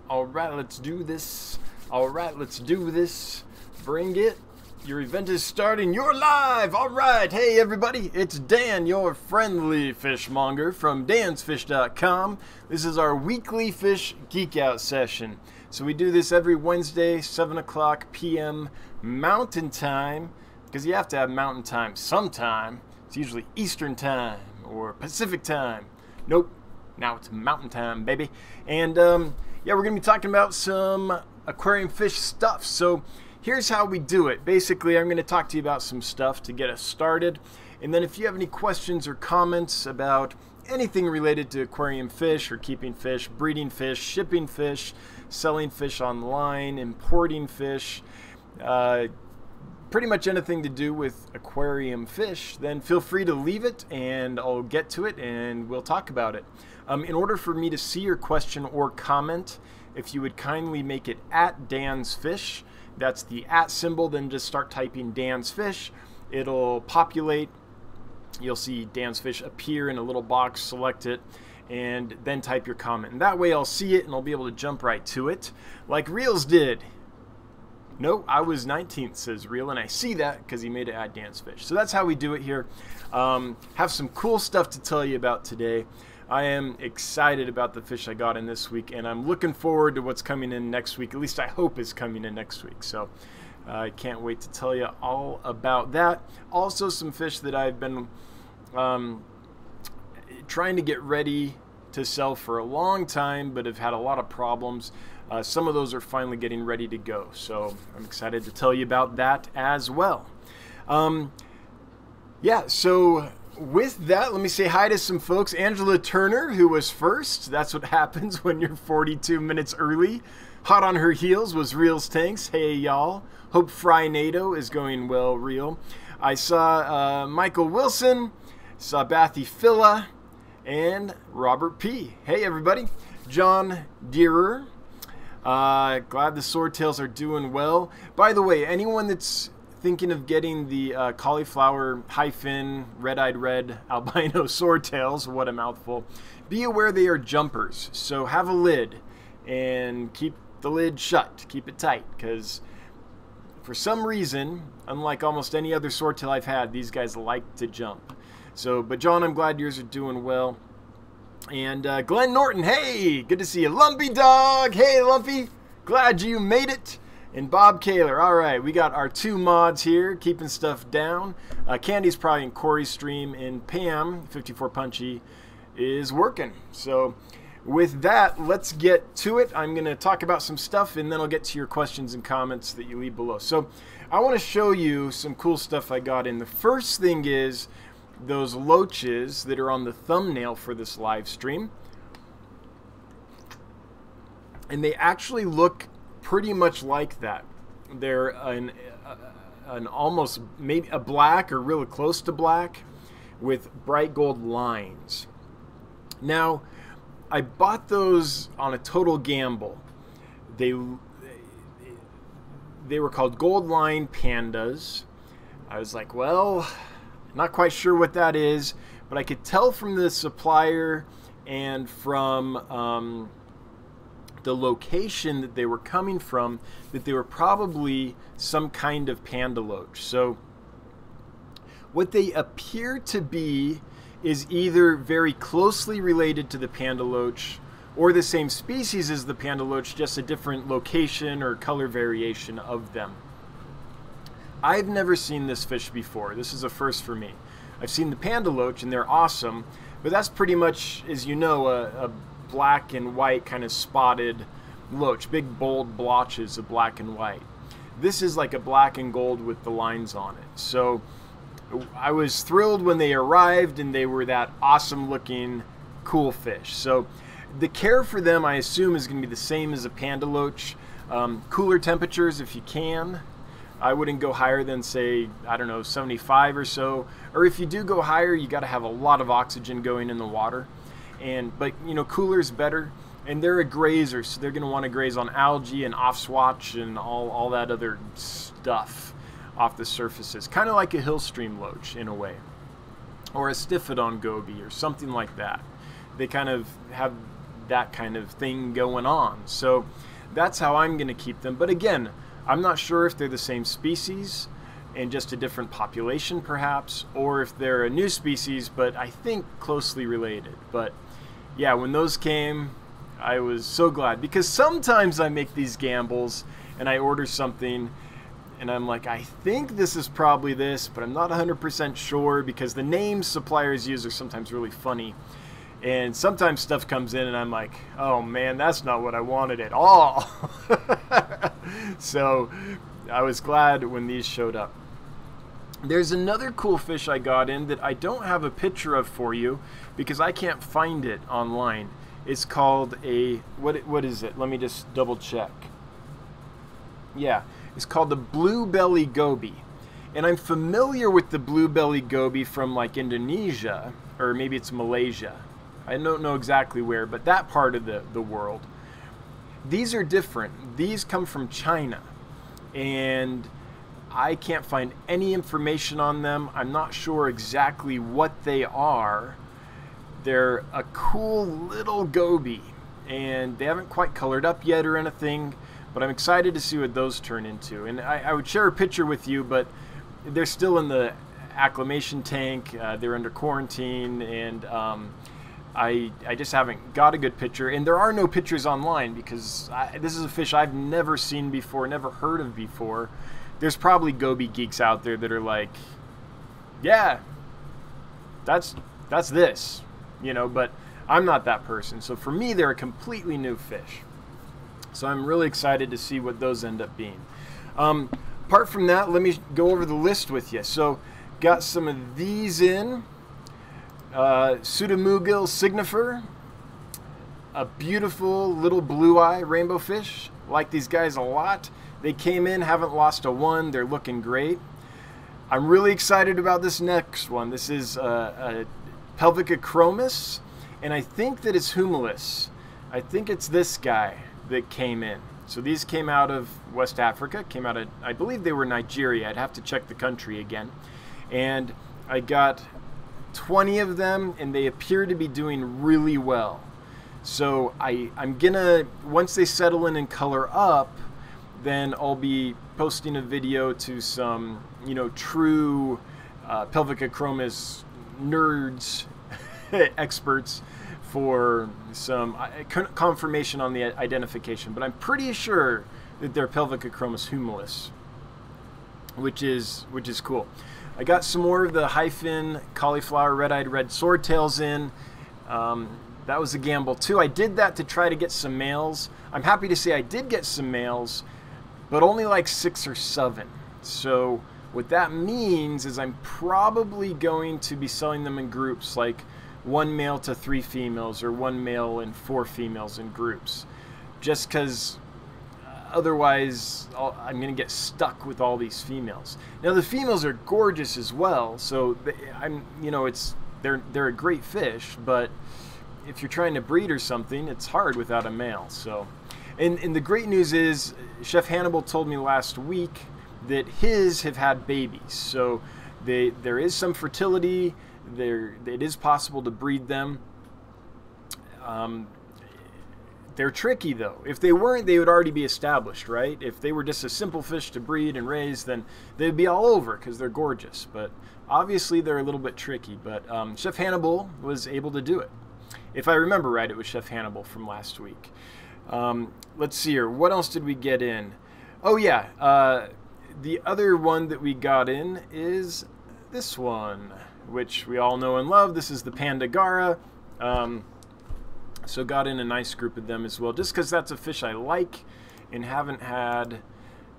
Alright, let's do this. Alright, let's do this. Bring it. Your event is starting. You're live! Alright, hey everybody, it's Dan, your friendly fishmonger from dansfish.com. This is our weekly fish geek out session. So we do this every Wednesday, 7 o'clock p.m. Mountain Time, because you have to have Mountain Time sometime. It's usually Eastern Time or Pacific Time. Nope, now it's Mountain Time, baby. And yeah, we're going to be talking about some aquarium fish stuff. So here's how we do it. Basically, I'm going to talk to you about some stuff to get us started. And then if you have any questions or comments about anything related to aquarium fish or keeping fish, breeding fish, shipping fish, selling fish online, importing fish, pretty much anything to do with aquarium fish, then feel free to leave it and I'll get to it and we'll talk about it. In order for me to see your question or comment, if you would kindly make it at Dan's Fish, that's the @ symbol, then just start typing Dan's Fish. It'll populate. You'll see Dan's Fish appear in a little box, select it, and then type your comment. And that way I'll see it and I'll be able to jump right to it, like Reels did. No, I was 19th, says Reel, and I see that because he made it at Dan's Fish. So that's how we do it here. Have some cool stuff to tell you about today. I am excited about the fish I got in this week, and I'm looking forward to what's coming in next week. At least I hope is coming in next week. So I can't wait to tell you all about that. Also, some fish that I've been trying to get ready to sell for a long time, but have had a lot of problems. Some of those are finally getting ready to go. So I'm excited to tell you about that as well. Yeah, so with that, let me say hi to some folks. Angela Turner, who was first. That's what happens when you're 42 minutes early. Hot on her heels was Reel's Tanks. Hey, y'all. Hope Fry-nado is going well, Reel. I saw Michael Wilson, saw Bathy Phila, and Robert P. Hey, everybody. John Deerer. Glad the swordtails are doing well. By the way, anyone that's thinking of getting the cauliflower hyphen red-eyed red albino swordtails, what a mouthful, be aware they are jumpers. So have a lid and keep the lid shut, keep it tight, because for some reason, unlike almost any other swordtail I've had, these guys like to jump. So, but John, I'm glad yours are doing well. And Glenn Norton, hey, good to see you. Lumpy Dog, hey Lumpy, glad you made it. And Bob Kaler, all right, we got our two mods here, keeping stuff down. Candy's probably in Corey's stream, and Pam, 54 Punchy, is working. So with that, let's get to it. I'm going to talk about some stuff, and then I'll get to your questions and comments that you leave below. So I want to show you some cool stuff I got in. The first thing is those loaches that are on the thumbnail for this live stream. And they actually look pretty much like that. They're an almost maybe a black or really close to black with bright gold lines. Now, I bought those on a total gamble. They were called Gold Line Pandas. I was like, well, not quite sure what that is, but I could tell from the supplier and from the location that they were coming from that they were probably some kind of panda loach. So what they appear to be is either very closely related to the panda loach or the same species as the panda loach, just a different location or color variation of them. I've never seen this fish before. This is a first for me. I've seen the panda loach and they're awesome, but that's pretty much, as you know, a black and white kind of spotted loach, big bold blotches of black and white. This is like a black and gold with the lines on it. So I was thrilled when they arrived and they were that awesome looking cool fish. So the care for them, I assume, is going to be the same as a panda loach. Cooler temperatures if you can. I wouldn't go higher than, say, I don't know, 75 or so. Or if you do go higher, you got to have a lot of oxygen going in the water. But you know, cooler is better, and they're a grazer, so they're going to want to graze on algae and off-swatch and all that other stuff off the surfaces, kind of like a hill stream loach in a way, or a Stiphodon goby or something like that. They kind of have that kind of thing going on. So that's how I'm going to keep them. But again, I'm not sure if they're the same species and just a different population perhaps, or if they're a new species, but I think closely related. But yeah, when those came, I was so glad, because sometimes I make these gambles and I order something and I'm like, I think this is probably this, but I'm not 100% sure, because the names suppliers use are sometimes really funny. And sometimes stuff comes in and I'm like, oh man, that's not what I wanted at all. So I was glad when these showed up. There's another cool fish I got in that I don't have a picture of for you because I can't find it online. It's called a, what is it? Let me just double check. Yeah, it's called the blue belly goby. And I'm familiar with the blue belly goby from like Indonesia, or maybe it's Malaysia. I don't know exactly where, but that part of the world. These are different. These come from China. And I can't find any information on them. I'm not sure exactly what they are. They're a cool little goby, and they haven't quite colored up yet or anything, but I'm excited to see what those turn into. And I would share a picture with you, but they're still in the acclimation tank. They're under quarantine, and I just haven't got a good picture. And there are no pictures online because this is a fish I've never seen before, never heard of before. There's probably goby geeks out there that are like, yeah, that's this, you know, but I'm not that person. So for me, they're a completely new fish. So I'm really excited to see what those end up being. Apart from that, let me go over the list with you. So got some of these in. Pseudomugil signifer, a beautiful little blue eye rainbow fish. Like these guys a lot. They came in, haven't lost a one. They're looking great. I'm really excited about this next one. This is a Pelvicachromis, and I think that it's Humilis. I think it's this guy that came in. So these came out of West Africa, came out of, I believe they were Nigeria. I'd have to check the country again. And I got 20 of them, and they appear to be doing really well. So I'm gonna, once they settle in and color up, then I'll be posting a video to some, you know, true Pelvicachromis nerds, experts, for some confirmation on the identification. But I'm pretty sure that they're Pelvicachromis humilis, which is cool. I got some more of the hyphen cauliflower red-eyed red swordtails in. That was a gamble too. I did that to try to get some males. I'm happy to say I did get some males, but only like 6 or 7. So what that means is I'm probably going to be selling them in groups, like 1 male to 3 females, or 1 male and 4 females in groups, just because otherwise I'm going to get stuck with all these females. Now the females are gorgeous as well, so they're a great fish, but if you're trying to breed or something, it's hard without a male. So, and the great news is Chef Hannibal told me last week that his have had babies, so there is some fertility. It is possible to breed them. They're tricky though. If they weren't, they would already be established, right? If they were just a simple fish to breed and raise, then they'd be all over because they're gorgeous. But obviously they're a little bit tricky. But Chef Hannibal was able to do it. If I remember right, it was Chef Hannibal from last week. Let's see here. What else did we get in? Oh yeah, the other one that we got in is this one, which we all know and love. This is the Pandagara. So got in a nice group of them as well, just because that's a fish I like and haven't had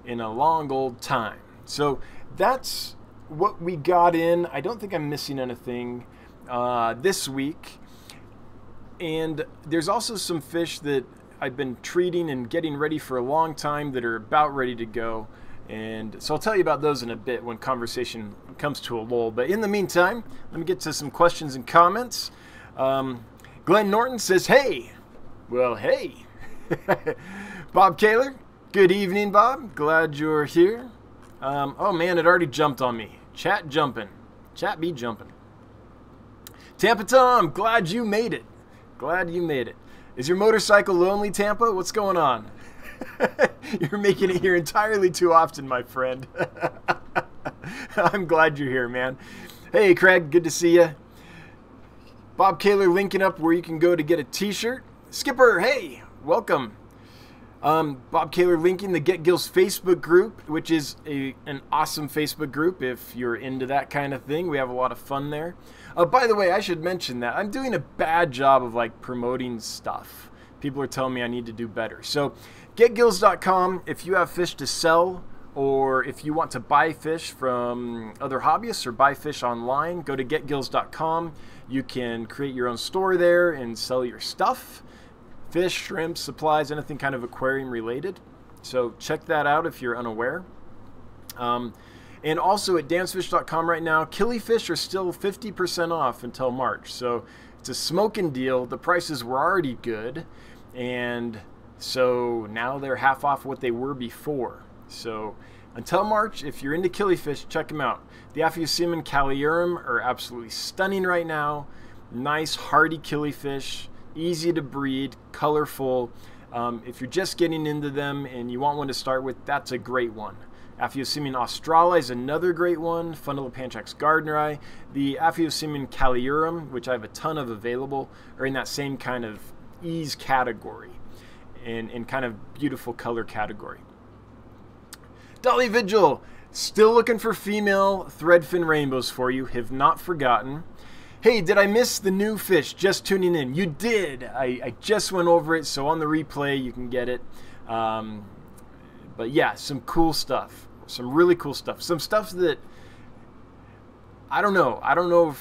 in a long old time. So that's what we got in. I don't think I'm missing anything this week. And there's also some fish that I've been treating and getting ready for a long time that are about ready to go. And so I'll tell you about those in a bit when conversation comes to a lull. But in the meantime, let me get to some questions and comments. Glenn Norton says, hey. Well, hey. Bob Kaler, good evening, Bob. Glad you're here. Oh, man, it already jumped on me. Chat jumping. Chat be jumping. Tampa Tom, glad you made it. Glad you made it. Is your motorcycle lonely, Tampa? What's going on? You're making it here entirely too often, my friend. I'm glad you're here, man. Hey, Craig, good to see you. Bob Kaler linking up where you can go to get a t-shirt. Skipper, hey, welcome. Bob Kaler linking the Get Gills Facebook group, which is an awesome Facebook group if you're into that kind of thing. We have a lot of fun there. By the way, I should mention that I'm doing a bad job of like promoting stuff. People are telling me I need to do better. So getgills.com if you have fish to sell, or if you want to buy fish from other hobbyists or buy fish online, go to getgills.com. You can create your own store there and sell your stuff. Fish, shrimp, supplies, anything kind of aquarium related. So check that out if you're unaware. And also at dansfish.com right now, killifish are still 50% off until March. So it's a smoking deal. The prices were already good. And so now they're half off what they were before. So until March, if you're into killifish, check them out. The Aphyosemium caliurum are absolutely stunning right now. Nice, hardy killifish. Easy to breed, colorful. If you're just getting into them and you want one to start with, that's a great one. Aphyosemium australe is another great one. Fundulopanchax gardneri. The Aphyosemium caliurum, which I have a ton of available, are in that same kind of ease category and kind of beautiful color category. Dolly Vigil, still looking for female threadfin rainbows for you. Have not forgotten. Hey, did I miss the new fish? Just tuning in. You did. I just went over it, so on the replay you can get it. But yeah, some cool stuff. Some really cool stuff. Some stuff that I don't know. I don't know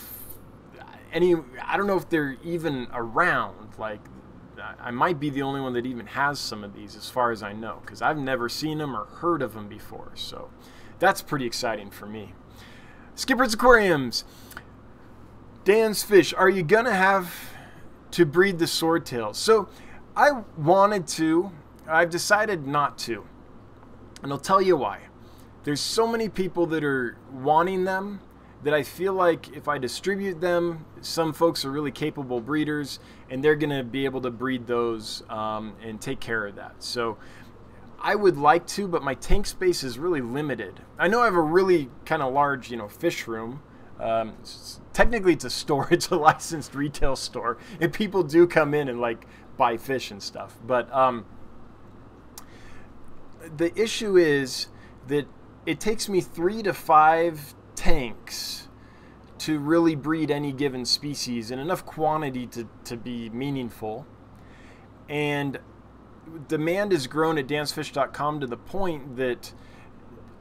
if they're even around. Like, I might be the only one that even has some of these, as far as I know, because I've never seen them or heard of them before. So that's pretty exciting for me. Skipper's Aquariums. Dan's Fish, are you going to have to breed the swordtails? So I wanted to. I've decided not to. And I'll tell you why. There's so many people that are wanting them that I feel like if I distribute them, some folks are really capable breeders and they're going to be able to breed those and take care of that. So I would like to, but my tank space is really limited. I know I have a really kind of large, fish room. Technically it's a store. It's a licensed retail store, and people do come in and like buy fish and stuff. But the issue is that it takes me 3 to 5 tanks to really breed any given species in enough quantity to be meaningful. And demand has grown at dansfish.com to the point that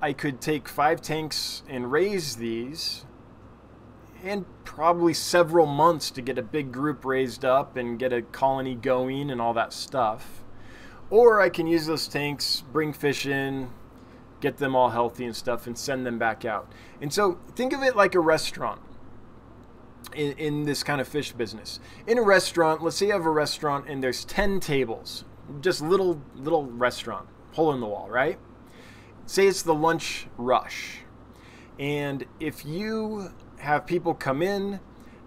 I could take 5 tanks and raise these, and probably several months to get a big group raised up and get a colony going and all that stuff. Or I can use those tanks, bring fish in, get them all healthy and stuff, and send them back out. And so think of it like a restaurant in this kind of fish business. In a restaurant, let's say you have a restaurant and there's 10 tables, just little restaurant, hole in the wall, right? Say it's the lunch rush. And if you have people come in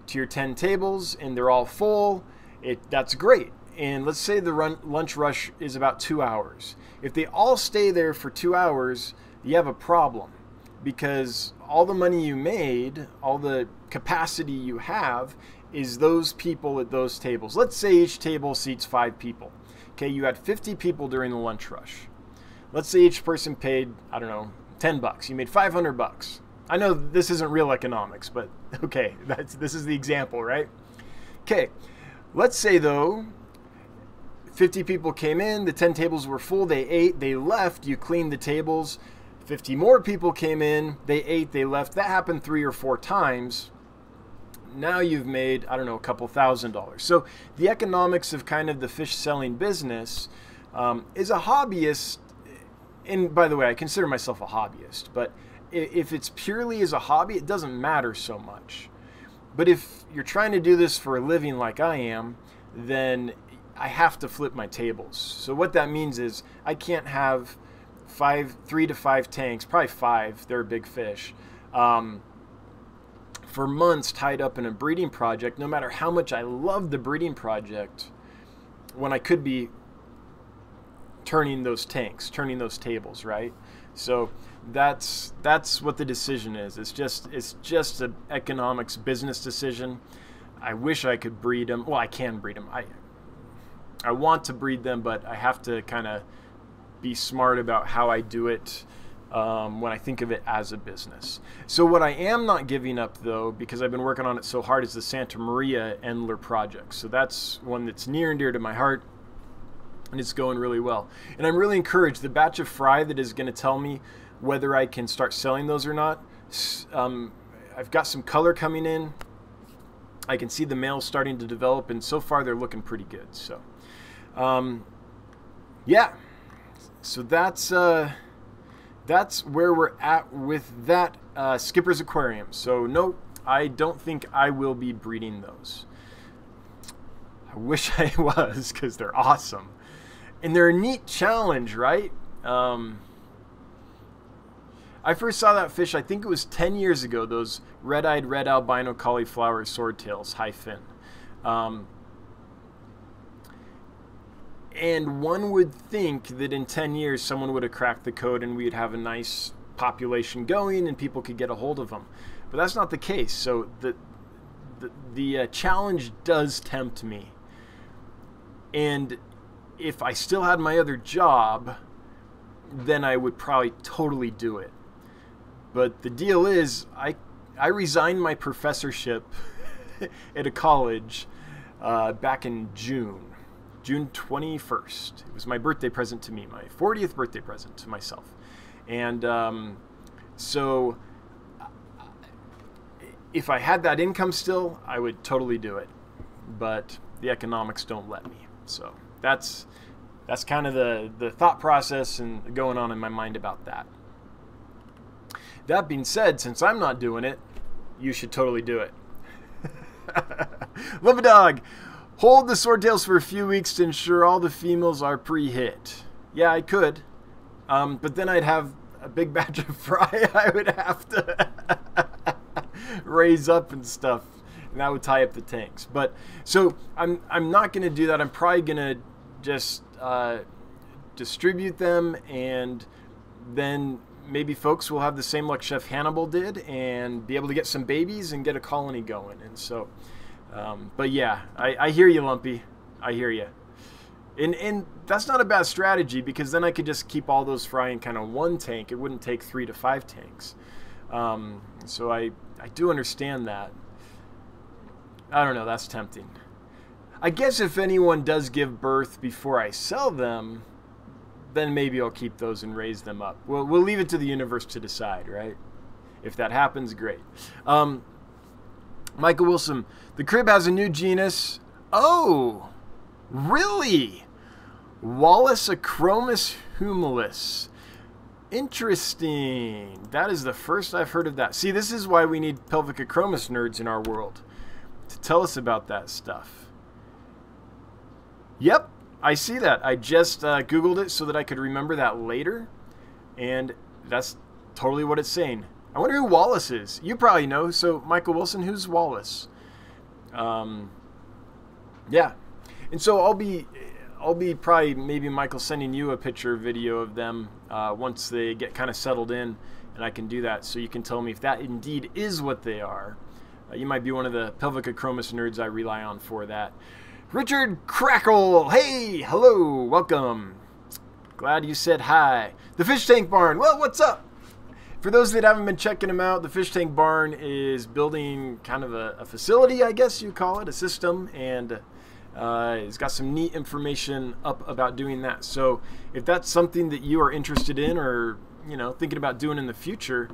to your 10 tables and they're all full, that's great. And let's say the lunch rush is about 2 hours. If they all stay there for 2 hours, you have a problem, because all the money you made, all the capacity you have, is those people at those tables. Let's say each table seats 5 people. Okay, you had 50 people during the lunch rush. Let's say each person paid, I don't know, $10. You made $500. I know this isn't real economics, but okay, this is the example, right? Okay, let's say though, 50 people came in, the 10 tables were full, they ate, they left, you cleaned the tables. 50 more people came in, they ate, they left. That happened 3 or 4 times. Now you've made, I don't know, a couple $1,000s. So the economics of kind of the fish selling business is a hobbyist. And by the way, I consider myself a hobbyist, but if it's purely as a hobby, it doesn't matter so much. But if you're trying to do this for a living like I am, then I have to flip my tables. So what that means is I can't have 3 to 5 tanks, probably 5, they're big fish, for months tied up in a breeding project. No matter how much I love the breeding project, when I could be turning those tanks, turning those tables, right? So that's what the decision is. It's just an economics business decision. I wish I could breed them. Well, I can breed them. I want to breed them, but I have to kind of be smart about how I do it when I think of it as a business. So what I am not giving up, though, because I've been working on it so hard, is the Santa Maria Endler project. So that's one that's near and dear to my heart, and it's going really well. And I'm really encouraged. The batch of fry that is going to tell me whether I can start selling those or not, I've got some color coming in. I can see the males starting to develop, and so far they're looking pretty good. So, yeah. So that's where we're at with that Skipper's Aquarium. So no, I don't think I will be breeding those. I wish I was, because they're awesome. And they're a neat challenge, right? I first saw that fish, I think it was 10 years ago, those red-eyed red albino cauliflower swordtails, high fin. And one would think that in 10 years someone would have cracked the code and we'd have a nice population going and people could get a hold of them. But that's not the case. So the challenge does tempt me. And if I still had my other job, then I would probably totally do it. But the deal is, I resigned my professorship at a college back in June 21st. It was my birthday present to me, my 40th birthday present to myself. And so if I had that income still, I would totally do it. But the economics don't let me. So that's kind of the thought process and going on in my mind about that. That being said, since I'm not doing it, you should totally do it. Love a dog. Hold the swordtails for a few weeks to ensure all the females are pre-hit. Yeah, I could. But then I'd have a big batch of fry I would have to raise up and stuff. And that would tie up the tanks. But so I'm not going to do that. I'm probably going to just distribute them, and then maybe folks will have the same luck Chef Hannibal did and be able to get some babies and get a colony going. And so, but yeah, I hear you, Lumpy. I hear you. And that's not a bad strategy, because then I could just keep all those fry in kind of one tank. It wouldn't take 3 to 5 tanks. So I do understand that. I don't know, that's tempting. I guess if anyone does give birth before I sell them, then maybe I'll keep those and raise them up. We'll leave it to the universe to decide, right? If that happens, great. Michael Wilson, the crib has a new genus. Oh, really? Wallace acromis humilis. Interesting. That is the first I've heard of that. See, this is why we need pelvic acromis nerds in our world to tell us about that stuff. Yep, I see that. I just Googled it so that I could remember that later, and that's totally what it's saying. I wonder who Wallace is. You probably know. So, Michael Wilson, who's Wallace? Yeah, and so I'll be probably maybe Michael sending you a picture video of them once they get kind of settled in, and I can do that so you can tell me if that indeed is what they are. You might be one of the pelvic acromis nerds I rely on for that. Richard Crackle, hey, hello, welcome. Glad you said hi. The Fish Tank Barn, well, what's up? For those that haven't been checking them out, the Fish Tank Barn is building kind of a facility, I guess you call it, a system, and it's got some neat information up about doing that. So if that's something that you are interested in, or thinking about doing in the future,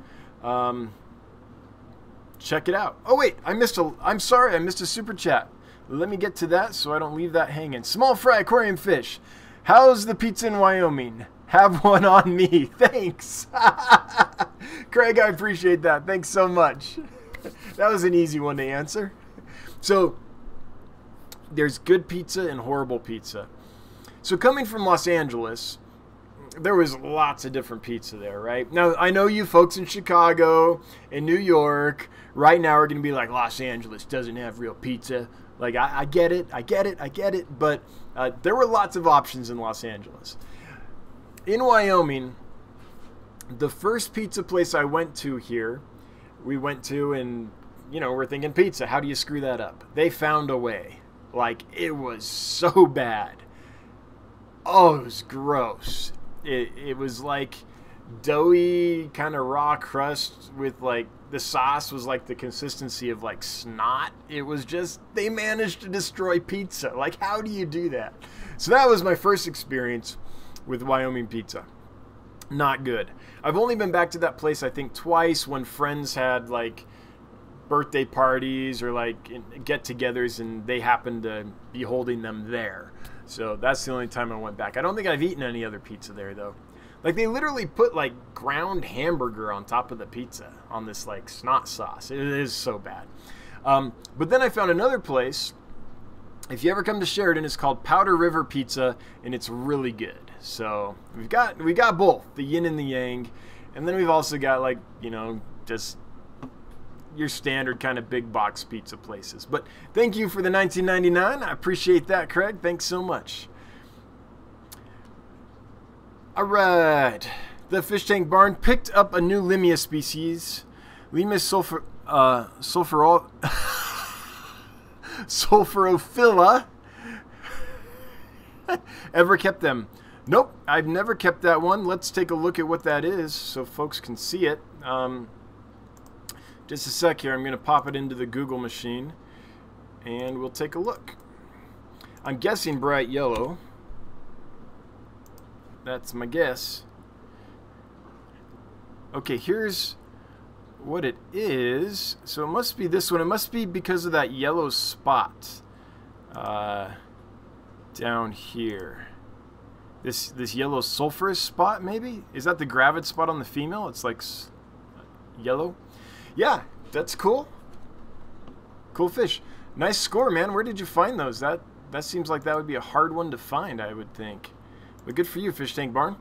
check it out. Oh wait, I'm sorry, I missed a super chat. Let me get to that so I don't leave that hanging. Small fry aquarium fish. How's the pizza in Wyoming? Have one on me. Thanks. Craig, I appreciate that. Thanks so much. That was an easy one to answer. So, there's good pizza and horrible pizza. So, coming from Los Angeles, there was lots of different pizza there, right? Now, I know you folks in Chicago and New York right now are going to be like, Los Angeles doesn't have real pizza. Like, I get it, I get it, I get it, but there were lots of options in Los Angeles. In Wyoming, the first pizza place I went to here, we went to, and, you know, we're thinking pizza. How do you screw that up? They found a way. Like, it was so bad. Oh, it was gross. It was like doughy, kind of raw crust with, like, the sauce was like the consistency of, like, snot. It was just, they managed to destroy pizza. Like, how do you do that? So that was my first experience with Wyoming pizza. Not good. I've only been back to that place, I think, twice when friends had, like, birthday parties or, like, get-togethers, and they happened to be holding them there. So that's the only time I went back. I don't think I've eaten any other pizza there, though. Like, they literally put, like, ground hamburger on top of the pizza on this, like, snot sauce. It is so bad. But then I found another place. If you ever come to Sheridan, it's called Powder River Pizza, and it's really good. So we got both, the yin and the yang. And then we've also got, like, you know, just your standard kind of big box pizza places. But thank you for the $19.99. I appreciate that, Craig. Thanks so much. All right. The Fish Tank Barn picked up a new Limia species. Limia sulfurophila. Ever kept them? Nope, I've never kept that one. Let's take a look at what that is so folks can see it. Just a sec here. I'm going to pop it into the Google machine, and we'll take a look. I'm guessing bright yellow. That's my guess. Okay, here's what it is. So it must be this one. It must be because of that yellow spot down here. This yellow sulfurous spot, maybe? Is that the gravid spot on the female? It's like yellow. Yeah, that's cool. Cool fish. Nice score, man. Where did you find those? That seems like that would be a hard one to find, I would think. But good for you, Fish Tank Barn.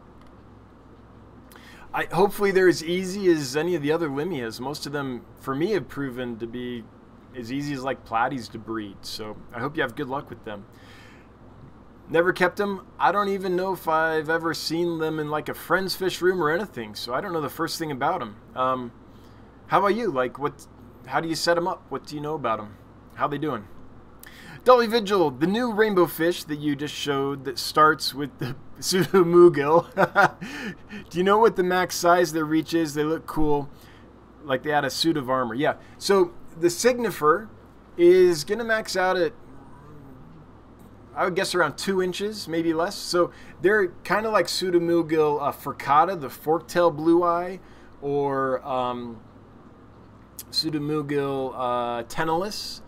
Hopefully they're as easy as any of the other Limias. Most of them, for me, have proven to be as easy as, like, platies to breed. So I hope you have good luck with them. Never kept them. I don't even know if I've ever seen them in, like, a friend's fish room or anything. So I don't know the first thing about them. How about you? Like, how do you set them up? What do you know about them? How they doing? Dolly Vigil, the new rainbow fish that you just showed that starts with the pseudomugil. Do you know what the max size their reach is? They look cool, like they had a suit of armor. Yeah, so the signifer is going to max out at, I would guess, around 2 inches, maybe less. So they're kind of like pseudomugil fricata, the forktail blue eye, or pseudomugil tenalis.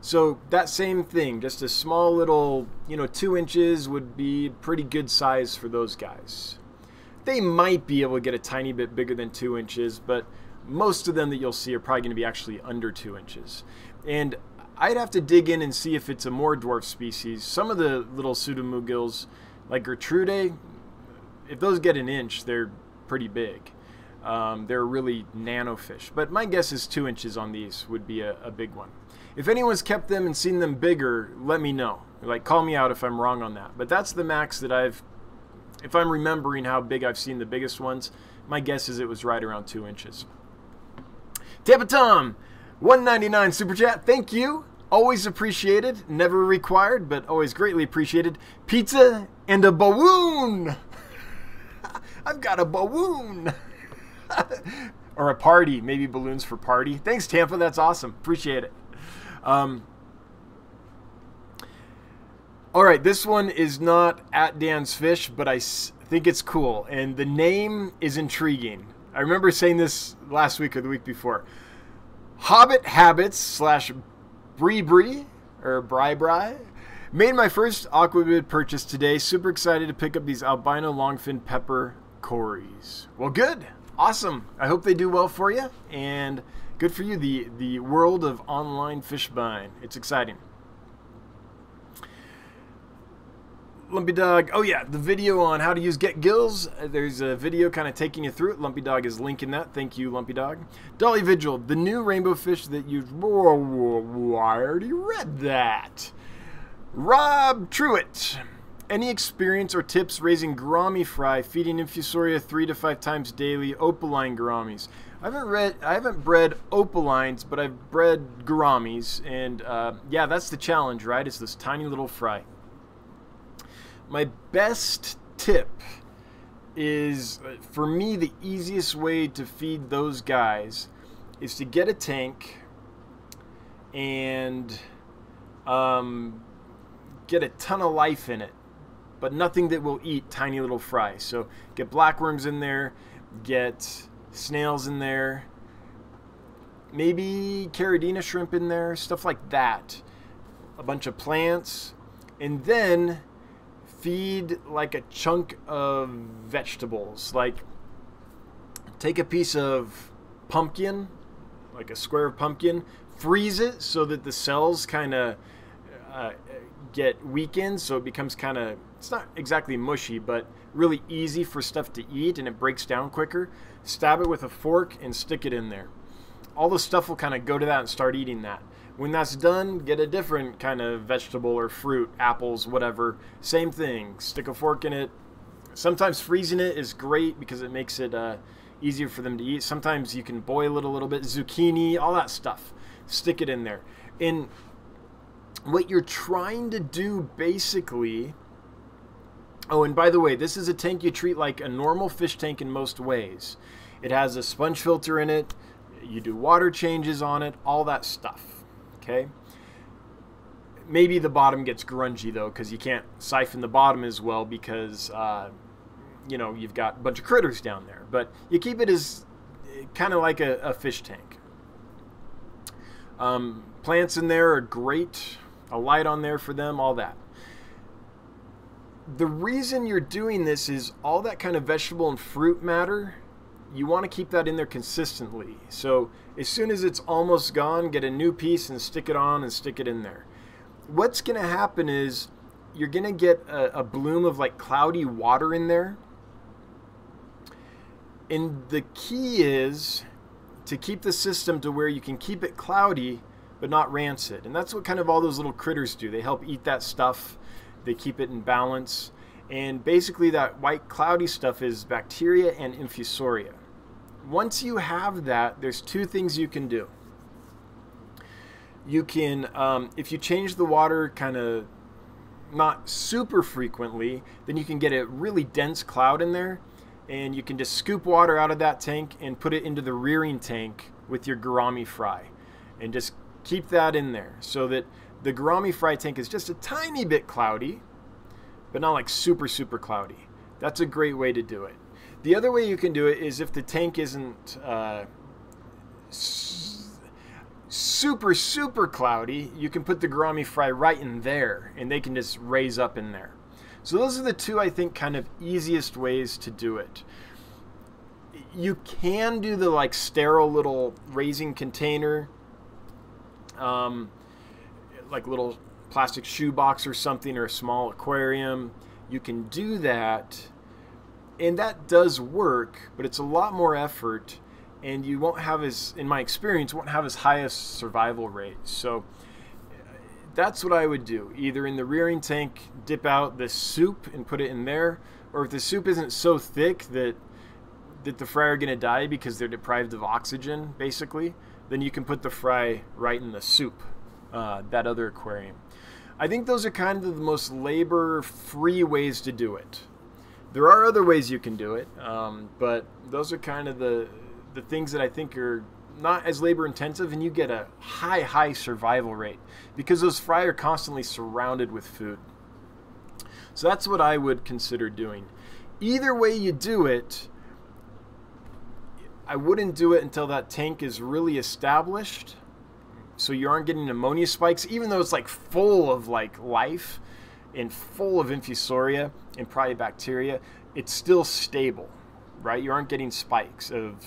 So that same thing, just a small little, 2 inches would be pretty good size for those guys. They might be able to get a tiny bit bigger than 2 inches, but most of them that you'll see are probably going to be actually under 2 inches. And I'd have to dig in and see if it's a more dwarf species. Some of the little pseudomugils, like Gertrude, if those get an inch, they're pretty big. They're really nano fish. But my guess is 2 inches on these would be a big one. If anyone's kept them and seen them bigger, let me know. Like, call me out if I'm wrong on that. But that's the max that if I'm remembering how big I've seen the biggest ones, my guess is it was right around 2 inches. Tampa Tom, $1.99 super chat. Thank you. Always appreciated. Never required, but always greatly appreciated. Pizza and a bawoon. I've got a bawoon. Or a party. Maybe balloons for party. Thanks, Tampa. That's awesome. Appreciate it. All right, this one is not at Dan's Fish, but I think it's cool, and the name is intriguing. I remember saying this last week or the week before. Hobbit Habits / Bree or Bri made my first aquabid purchase today. Super excited to pick up these albino longfin pepper cories. Well, good, awesome. I hope they do well for you, and good for you, the world of online fish buying. It's exciting. Lumpy Dog. Oh yeah, the video on how to use Get Gills. There's a video kind of taking you through it. Lumpy Dog is linking that. Thank you, Lumpy Dog. Dolly Vigil, the new rainbow fish that you... Whoa, I already read that. Rob Truitt. Any experience or tips raising gourami fry, feeding infusoria 3 to 5 times daily, opaline gouramis? I haven't bred opalines, but I've bred gouramis, and yeah, that's the challenge, right? It's this tiny little fry. My best tip is, for me, the easiest way to feed those guys is to get a tank and get a ton of life in it, but nothing that will eat tiny little fry. So get blackworms in there, get snails in there, maybe caridina shrimp in there, stuff like that. A bunch of plants, and then feed like a chunk of vegetables. Like take a piece of pumpkin, like a square of pumpkin, freeze it so that the cells kind of get weakened, so it becomes kind of, it's not exactly mushy, but really easy for stuff to eat, and it breaks down quicker. Stab it with a fork and stick it in there. All the stuff will kind of go to that and start eating that. When that's done, get a different kind of vegetable or fruit, apples, whatever. Same thing, stick a fork in it. Sometimes freezing it is great because it makes it easier for them to eat. Sometimes you can boil it a little bit, zucchini, all that stuff. Stick it in there. And what you're trying to do basically... Oh, and by the way, this is a tank you treat like a normal fish tank in most ways. It has a sponge filter in it. You do water changes on it, all that stuff. Okay? Maybe the bottom gets grungy, though, because you can't siphon the bottom as well because, you know, you've got a bunch of critters down there. But you keep it as kind of like a fish tank. Plants in there are great. A light on there for them, all that. The reason you're doing this is all that kind of vegetable and fruit matter, you want to keep that in there consistently. So as soon as it's almost gone, get a new piece and stick it on and stick it in there. What's going to happen is you're going to get a bloom of like cloudy water in there. And the key is to keep the system to where you can keep it cloudy but not rancid. And that's what kind of all those little critters do. They help eat that stuff. They keep it in balance. And basically that white cloudy stuff is bacteria and infusoria. Once you have that, there's two things you can do. You can, if you change the water kind of not super frequently, then you can get a really dense cloud in there, and you can just scoop water out of that tank and put it into the rearing tank with your gourami fry, and just keep that in there so that the gourami fry tank is just a tiny bit cloudy, but not like super, super cloudy. That's a great way to do it. The other way you can do it is if the tank isn't super, super cloudy, you can put the gourami fry right in there, and they can just raise up in there. So those are the two, I think, kind of easiest ways to do it. You can do the like sterile little raising container, like little plastic shoebox or something, or a small aquarium. You can do that, and that does work, but it's a lot more effort, and you won't have as, in my experience, won't have as high a survival rate. So that's what I would do. Either in the rearing tank, dip out the soup and put it in there, or if the soup isn't so thick that the fry are going to die because they're deprived of oxygen, basically, then you can put the fry right in the soup, that other aquarium. I think those are kind of the most labor-free ways to do it. There are other ways you can do it, but those are kind of the things that I think are not as labor-intensive, and you get a high survival rate because those fry are constantly surrounded with food. So that's what I would consider doing. Either way you do it, I wouldn't do it until that tank is really established, so you aren't getting ammonia spikes, even though it's like full of like life and full of infusoria and probably bacteria. It's still stable, right? You aren't getting spikes of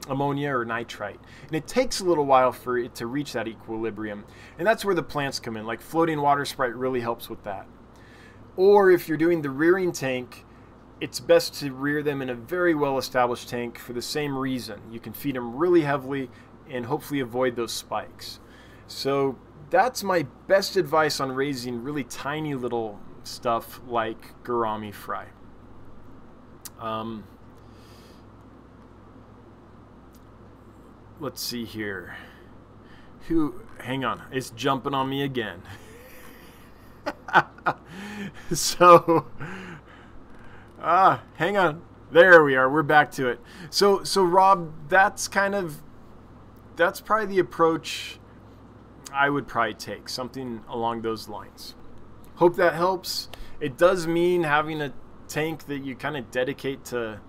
ammonia or nitrite. And it takes a little while for it to reach that equilibrium. And that's where the plants come in. Like floating water sprite really helps with that. Or if you're doing the rearing tank, it's best to rear them in a very well-established tank for the same reason. You can feed them really heavily and hopefully avoid those spikes. So that's my best advice on raising really tiny little stuff like gourami fry. Let's see here. Hang on, it's jumping on me again. So, hang on. There we are. We're back to it. So Rob, that's probably the approach I would probably take, something along those lines. Hope that helps. It does mean having a tank that you kind of dedicate to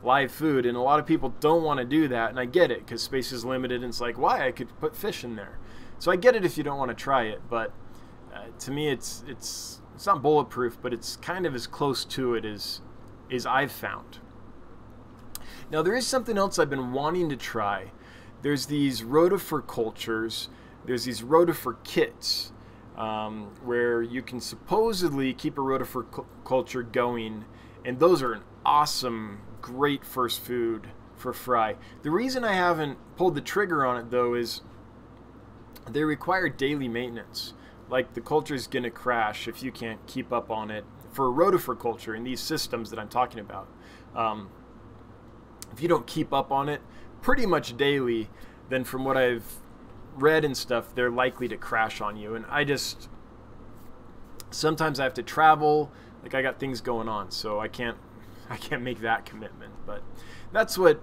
live food, and a lot of people don't want to do that, and I get it because space is limited, and it's like, why? I could put fish in there. So I get it if you don't want to try it, but to me it's not bulletproof, but it's kind of as close to it as I've found. Now there is something else I've been wanting to try. There's these rotifer cultures, there's these rotifer kits where you can supposedly keep a rotifer culture going, and those are an awesome, great first food for fry. The reason I haven't pulled the trigger on it though is they require daily maintenance. Like the culture is going to crash if you can't keep up on it for a rotifer culture in these systems that I'm talking about. If you don't keep up on it pretty much daily, then from what I've read and stuff, they're likely to crash on you. And sometimes I have to travel, like I got things going on, so I can't make that commitment. But that's what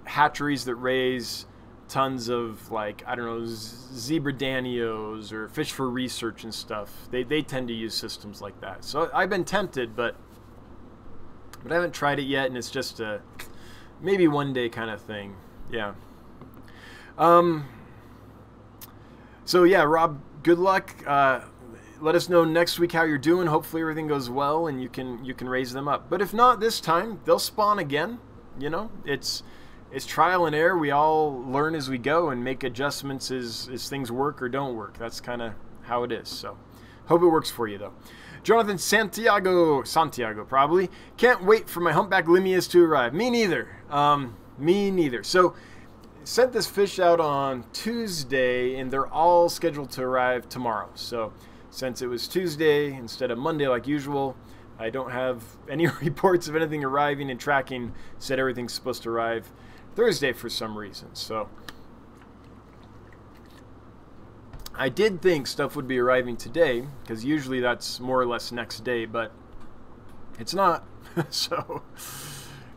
hatcheries that raise tons of, like, I don't know, zebra danios or fish for research and stuff, they tend to use systems like that. So I've been tempted, but I haven't tried it yet, and it's just a maybe one day kind of thing. Yeah. So yeah, Rob, good luck. Let us know next week how you're doing. Hopefully everything goes well and you can raise them up. But if not this time, they'll spawn again. You know, it's trial and error. We all learn as we go and make adjustments as things work or don't work. That's kind of how it is. So hope it works for you though. Jonathan Santiago probably. Can't wait for my humpback limias to arrive. Me neither. Me neither. So sent this fish out on Tuesday and they're all scheduled to arrive tomorrow. So since it was Tuesday instead of Monday like usual, I don't have any reports of anything arriving, and tracking said everything's supposed to arrive Thursday for some reason. So I did think stuff would be arriving today, because usually that's more or less next day, but it's not. So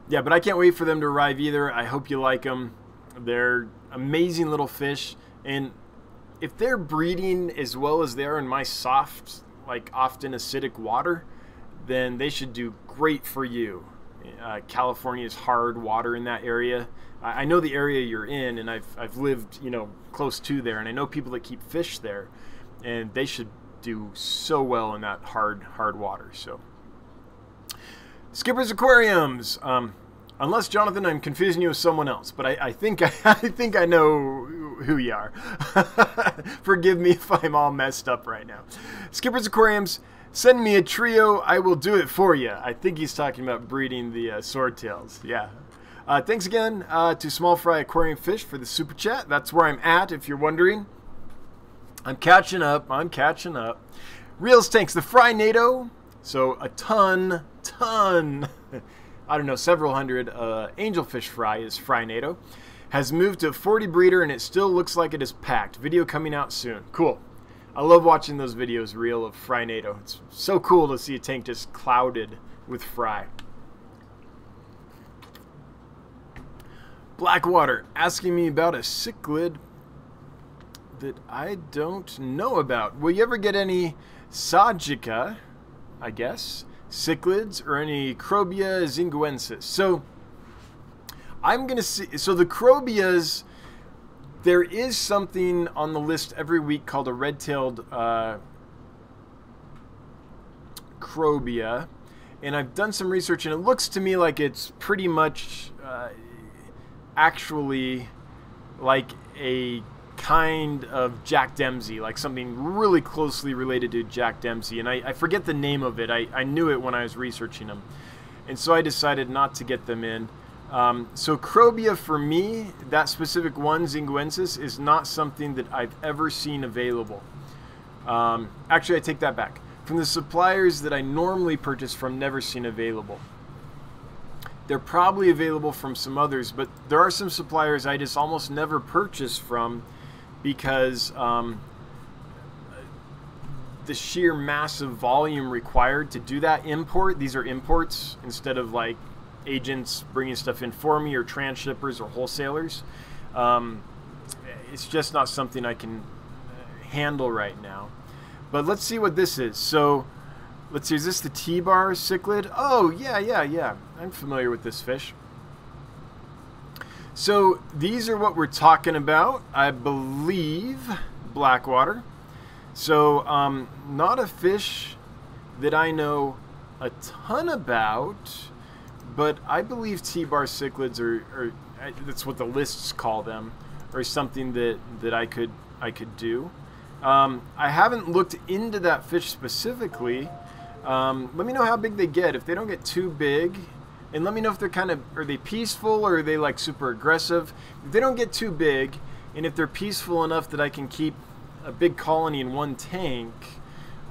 yeah, but I can't wait for them to arrive either. I hope you like them. They're amazing little fish, and if they're breeding as well as they are in my soft, like often acidic water, then they should do great for you. California's hard water in that area. I know the area you're in, and I've lived, you know, close to there, and I know people that keep fish there, and they should do so well in that hard water. So Skipper's Aquariums. Unless, Jonathan, I'm confusing you with someone else, but I think I know who you are. Forgive me if I'm all messed up right now. Skipper's Aquariums, send me a trio. I will do it for you. I think he's talking about breeding the swordtails. Yeah. Thanks again to Small Fry Aquarium Fish for the super chat. That's where I'm at, if you're wondering. I'm catching up. Reels Tanks, the Fry NATO. So a ton. I don't know, several hundred angelfish fry is Fry NATO. Has moved to a 40 breeder and it still looks like it is packed. Video coming out soon. Cool. I love watching those videos, reel of Fry NATO. It's so cool to see a tank just clouded with fry. Blackwater asking me about a cichlid that I don't know about. Will you ever get any Sagica, I guess, cichlids, or any Crobia zinguensis? So I'm going to see, so the Crobias, there is something on the list every week called a red-tailed Crobia, and I've done some research, and it looks to me like it's pretty much actually like a kind of Jack Dempsey, like something really closely related to Jack Dempsey. And I forget the name of it. I knew it when I was researching them. And so I decided not to get them in. So Crobia for me, that specific one, Zinguensis, is not something that I've ever seen available. Actually, I take that back. From the suppliers that I normally purchase from, never seen available. They're probably available from some others, but there are some suppliers I just almost never purchase from because the sheer massive volume required to do that import. These are imports instead of like agents bringing stuff in for me or transshippers or wholesalers. It's just not something I can handle right now. But let's see what this is. So let's see, is this the T-bar cichlid? Oh, yeah. I'm familiar with this fish. So these are what we're talking about, I believe, blackwater. So not a fish that I know a ton about, but I believe T-bar cichlids are that's what the lists call them, or something that I could do. I haven't looked into that fish specifically. Let me know how big they get. If they don't get too big, and let me know if they're are they peaceful or are they like super aggressive? If they don't get too big, and if they're peaceful enough that I can keep a big colony in one tank,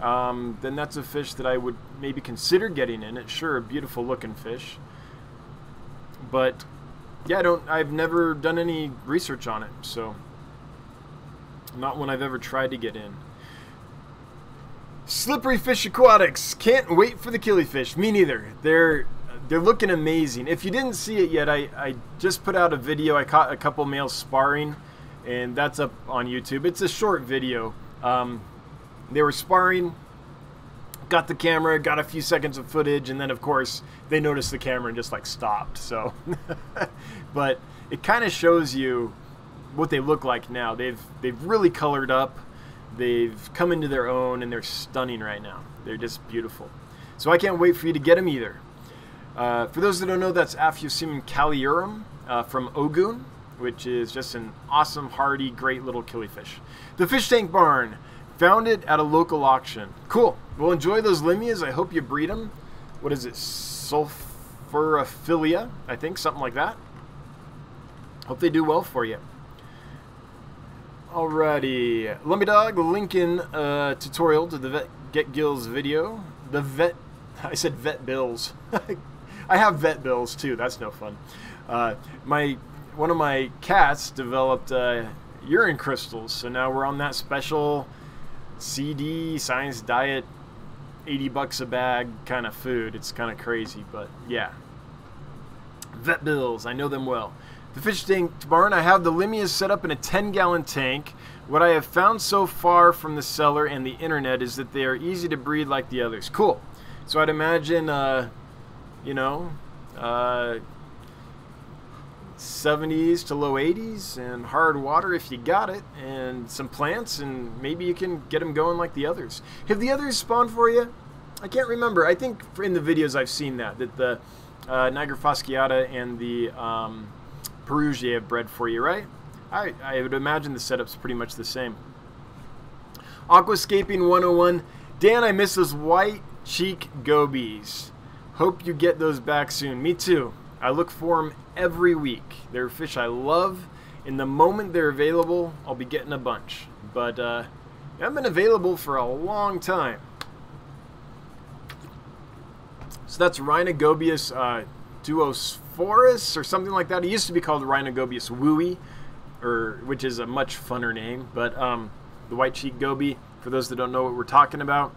then that's a fish that I would maybe consider getting in. It's sure a beautiful looking fish. But yeah, I've never done any research on it, so not one I've ever tried to get in. Slippery Fish Aquatics. Can't wait for the killifish. Me neither. They're looking amazing. If you didn't see it yet, I just put out a video. I caught a couple males sparring, and that's up on YouTube. It's a short video. They were sparring, got the camera, got a few seconds of footage, and then of course they noticed the camera and just like stopped. So, but it kind of shows you what they look like now. They've really colored up. They've come into their own, and they're stunning right now. They're just beautiful. So I can't wait for you to get them either. For those that don't know, that's Aphyosemium caliurum from Ogun, which is just an awesome, hardy, great little killifish. The Fish Tank Barn. Found it at a local auction. Cool. Well, enjoy those Limnias. I hope you breed them. What is it? Sulfurophilia, I think, something like that. Hope they do well for you. Alrighty, Lummy Dog, Lincoln tutorial to the Vet Get Gills video. I said vet bills. I have vet bills too. That's no fun. One of my cats developed urine crystals, so now we're on that special CD Science Diet, $80 a bag kind of food. It's kind of crazy, but yeah. Vet bills, I know them well. The Fish Tank Barn, I have the Limnias set up in a 10-gallon tank. What I have found so far from the seller and the internet is that they are easy to breed like the others. Cool. So I'd imagine, 70s to low 80s and hard water if you got it, and some plants, and maybe you can get them going like the others. Have the others spawned for you? I can't remember. I think in the videos I've seen that the Niger fasciata and the Perugia have bred for you, right? I would imagine the setup's pretty much the same. Aquascaping 101. Dan, I miss those white cheek gobies. Hope you get those back soon. Me too. I look for them every week. They're fish I love. In the moment they're available, I'll be getting a bunch. But they haven't been available for a long time. So that's Rhinogobius duosporus or something like that. It used to be called Rhinogobius wooey, which is a much funner name. But the white cheek goby, for those that don't know what we're talking about,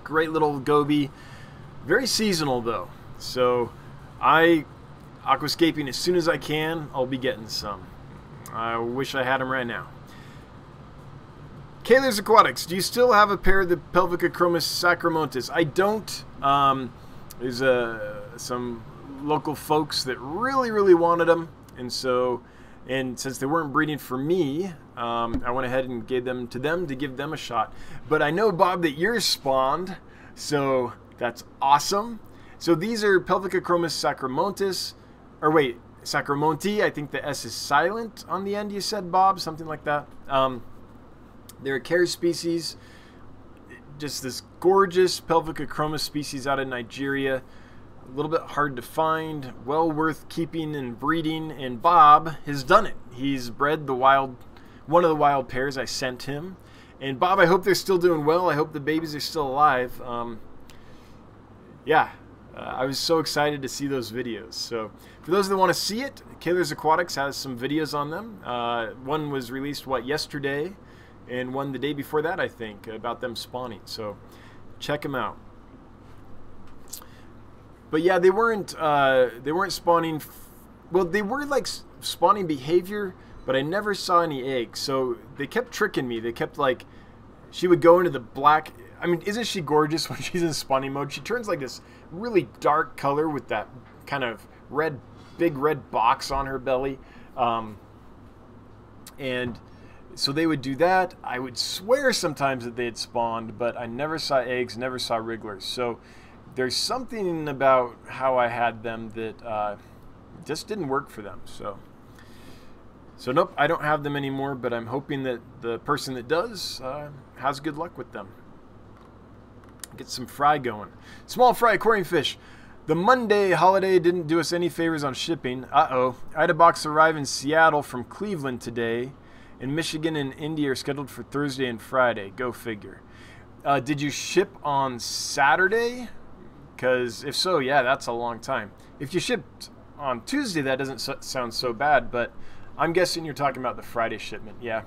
great little goby. Very seasonal though. So aquascaping as soon as I can, I'll be getting some. I wish I had them right now. Kaler's Aquatics, do you still have a pair of the Pelvicachromis sacramontis? I don't. There's some local folks that really wanted them, and since they weren't breeding for me, I went ahead and gave them to them to give them a shot. But I know, Bob, that yours spawned, so that's awesome. So these are Pelvicachromis sacramontis, or wait, Sacramonte, I think the S is silent on the end, you said, Bob, something like that. They're a Care species, just this gorgeous Pelvica chroma species out of Nigeria. A little bit hard to find, well worth keeping and breeding, and Bob has done it. He's bred one of the wild pairs I sent him. And Bob, I hope they're still doing well. I hope the babies are still alive. I was so excited to see those videos. So for those that want to see it, Kaler's Aquatics has some videos on them. One was released, yesterday, and one the day before that, I think, about them spawning. So check them out. But yeah, they weren't spawning. Well, they were like spawning behavior, but I never saw any eggs. So they kept tricking me. They kept like, she would go into the black. I mean, isn't she gorgeous when she's in spawning mode? She turns like this really dark color with that kind of big red box on her belly. And so they would do that. I would swear sometimes that they had spawned, but I never saw eggs, never saw wrigglers. So there's something about how I had them that just didn't work for them. So nope, I don't have them anymore, but I'm hoping that the person that does has good luck with them. Get some fry going. Small fry aquarium fish. The Monday holiday didn't do us any favors on shipping. Uh-oh. I had a box arrive in Seattle from Cleveland today, and Michigan and India are scheduled for Thursday and Friday. Go figure. Did you ship on Saturday? Because if so, yeah, that's a long time. If you shipped on Tuesday, that doesn't sound so bad, but I'm guessing you're talking about the Friday shipment. Yeah.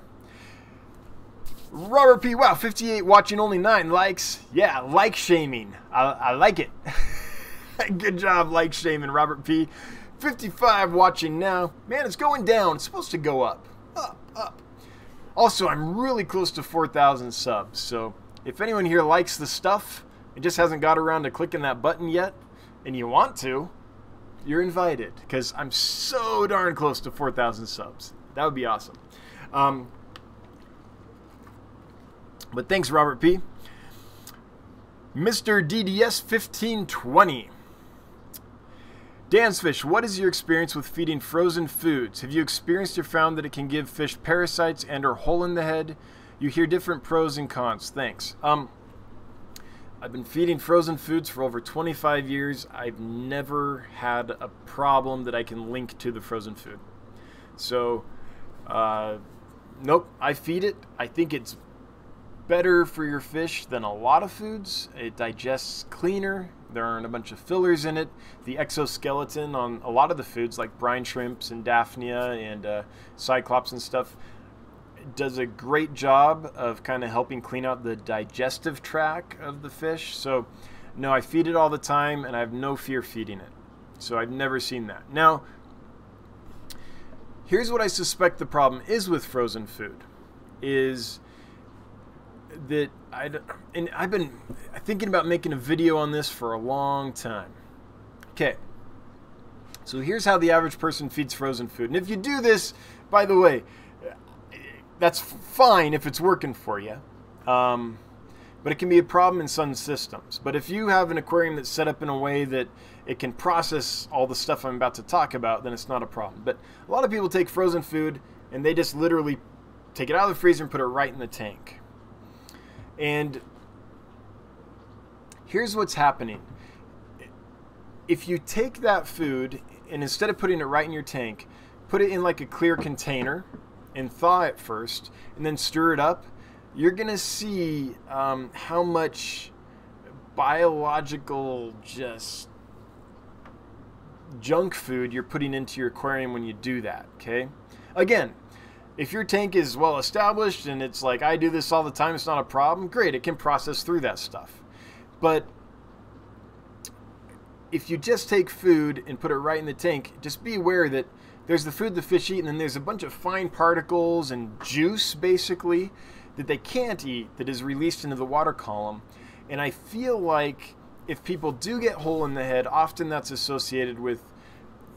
Robert P. Wow, 58 watching, only 9 likes. Yeah, like shaming. I like it. Good job, like shaming, Robert P. 55 watching now. Man, it's going down. It's supposed to go up. Up. Also, I'm really close to 4,000 subs. So if anyone here likes the stuff and just hasn't got around to clicking that button yet, and you want to, you're invited, because I'm so darn close to 4,000 subs. That would be awesome. But thanks, Robert P. Mr. DDS 1520. Dan's Fish, what is your experience with feeding frozen foods? Have you experienced or found that it can give fish parasites and or hole in the head? You hear different pros and cons. Thanks. I've been feeding frozen foods for over 25 years. I've never had a problem that I can link to the frozen food. So, nope, I feed it. I think it's better for your fish than a lot of foods. It digests cleaner. There aren't a bunch of fillers in it. The exoskeleton on a lot of the foods, like brine shrimps and Daphnia and Cyclops and stuff, does a great job of kind of helping clean out the digestive tract of the fish. So, no, I feed it all the time, and I have no fear feeding it. So I've never seen that. Now, here's what I suspect the problem is with frozen food, is that I've been thinking about making a video on this for a long time. Okay, so here's how the average person feeds frozen food. And if you do this, by the way, that's fine if it's working for you. But it can be a problem in some systems. But if you have an aquarium that's set up in a way that it can process all the stuff I'm about to talk about, then it's not a problem. But a lot of people take frozen food and they just literally take it out of the freezer and put it right in the tank. And here's what's happening. If you take that food and instead of putting it right in your tank, put it in like a clear container and thaw it first and then stir it up, you're going to see how much biological just junk food you're putting into your aquarium when you do that, okay? Again, if your tank is well established and it's like, I do this all the time, it's not a problem, great, it can process through that stuff. But if you just take food and put it right in the tank, just be aware that there's the food the fish eat, and then there's a bunch of fine particles and juice, basically, that they can't eat that is released into the water column. And I feel like if people do get hole in the head, often that's associated with,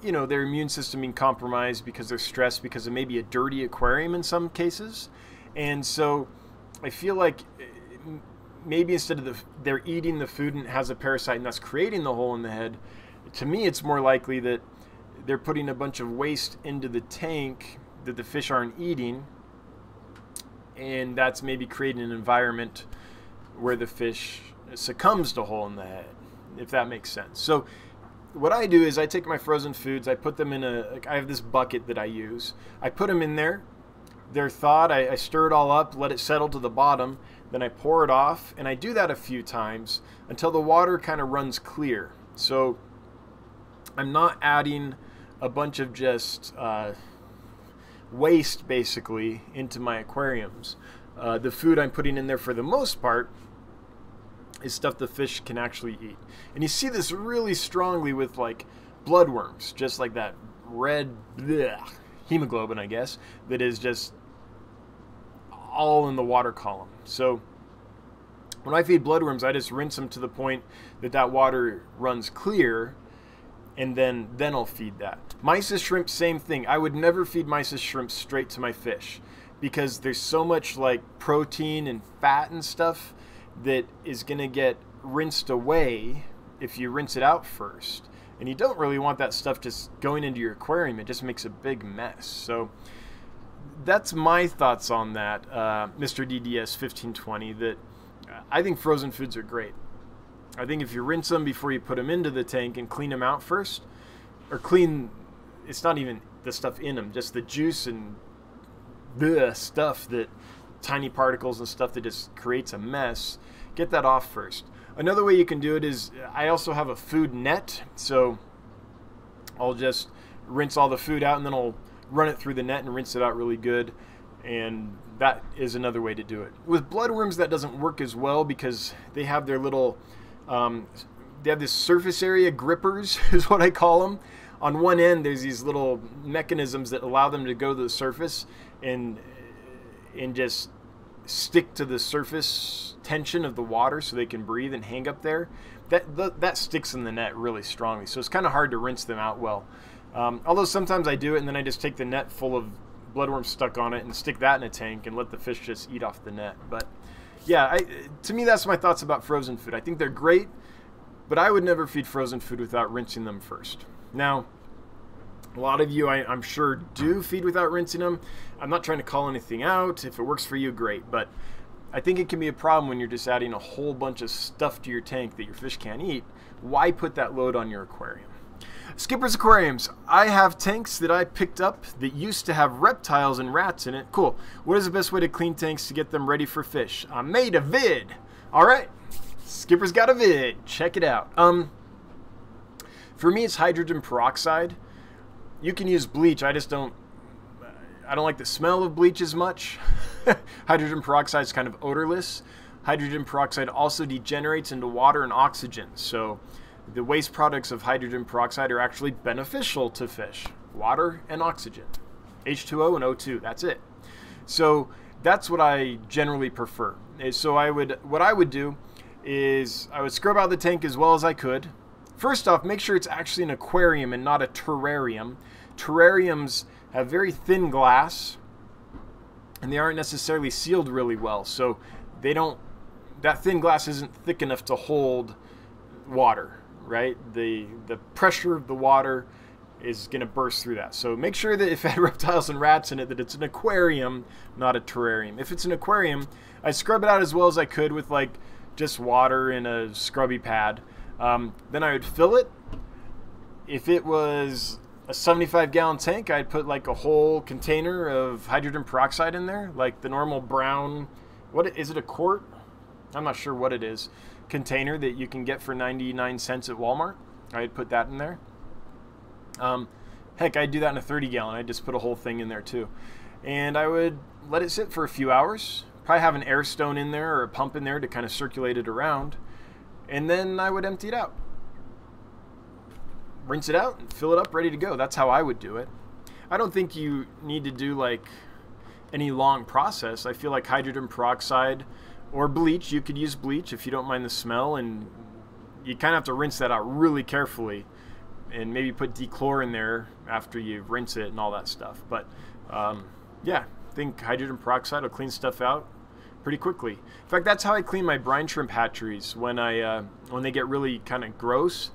you know, their immune system being compromised because they're stressed because of maybe a dirty aquarium in some cases. And so I feel like maybe instead of they're eating the food and it has a parasite and that's creating the hole in the head, to me it's more likely that they're putting a bunch of waste into the tank that the fish aren't eating, and that's maybe creating an environment where the fish succumbs to hole in the head, if that makes sense. So what I do is I take my frozen foods, I put them in I have this bucket that I use. I put them in there. They're thawed. I stir it all up, let it settle to the bottom. Then I pour it off, and I do that a few times until the water kind of runs clear. So I'm not adding a bunch of just waste, basically, into my aquariums. The food I'm putting in there, for the most part, is stuff the fish can actually eat. And you see this really strongly with like bloodworms, just like that red hemoglobin, I guess, that is just all in the water column. So when I feed bloodworms, I just rinse them to the point that that water runs clear, and then I'll feed that. Mysis shrimp, same thing. I would never feed mysis shrimp straight to my fish because there's so much like protein and fat and stuff that is going to get rinsed away if you rinse it out first. And you don't really want that stuff just going into your aquarium. It just makes a big mess. So that's my thoughts on that, Mr. DDS 1520, that I think frozen foods are great. I think if you rinse them before you put them into the tank and clean them out first, or clean, it's not even the stuff in them, just the juice and the stuff, that tiny particles and stuff that just creates a mess, get that off first. Another way you can do it is, I also have a food net, so I'll just rinse all the food out and then I'll run it through the net and rinse it out really good, and that is another way to do it. With bloodworms, that doesn't work as well because they have their little, they have this surface area grippers, is what I call them. On one end, there's these little mechanisms that allow them to go to the surface and just stick to the surface tension of the water so they can breathe and hang up there. That sticks in the net really strongly, so it's kind of hard to rinse them out well. Although sometimes I do it and then I just take the net full of bloodworms stuck on it and stick that in a tank and let the fish just eat off the net. But yeah, to me, that's my thoughts about frozen food. I think they're great, but I would never feed frozen food without rinsing them first. Now, a lot of you, I'm sure, do feed without rinsing them. I'm not trying to call anything out. If it works for you, great. But I think it can be a problem when you're just adding a whole bunch of stuff to your tank that your fish can't eat. Why put that load on your aquarium? Skipper's Aquariums. I have tanks that I picked up that used to have reptiles and rats in it. Cool. What is the best way to clean tanks to get them ready for fish? I made a vid. All right. Skipper's got a vid. Check it out. For me, it's hydrogen peroxide. You can use bleach. I don't like the smell of bleach as much. Hydrogen peroxide is kind of odorless. Hydrogen peroxide also degenerates into water and oxygen. So the waste products of hydrogen peroxide are actually beneficial to fish. Water and oxygen. H2O and O2, that's it. So that's what I generally prefer. So what I would do is I would scrub out the tank as well as I could. First off, make sure it's actually an aquarium and not a terrarium. Terrariums have very thin glass and they aren't necessarily sealed really well. So that thin glass isn't thick enough to hold water, right? The pressure of the water is going to burst through that. So make sure that if it had reptiles and rats in it, that it's an aquarium, not a terrarium. If it's an aquarium, I scrub it out as well as I could with like just water and a scrubby pad. Then I would fill it. If it was a 75-gallon tank, I'd put like a whole container of hydrogen peroxide in there, like the normal brown, what is it, a quart? I'm not sure what it is, container that you can get for 99 cents at Walmart. I'd put that in there. Heck, I'd do that in a 30-gallon. I'd just put a whole thing in there too. And I would let it sit for a few hours. Probably have an air stone in there or a pump in there to kind of circulate it around. And then I would empty it out. Rinse it out and fill it up, ready to go. That's how I would do it. I don't think you need to do like any long process. I feel like hydrogen peroxide or bleach, you could use bleach if you don't mind the smell, and you kind of have to rinse that out really carefully and maybe put dechlor in there after you rinse it and all that stuff. But yeah, I think hydrogen peroxide will clean stuff out pretty quickly. In fact, that's how I clean my brine shrimp hatcheries when they get really kind of gross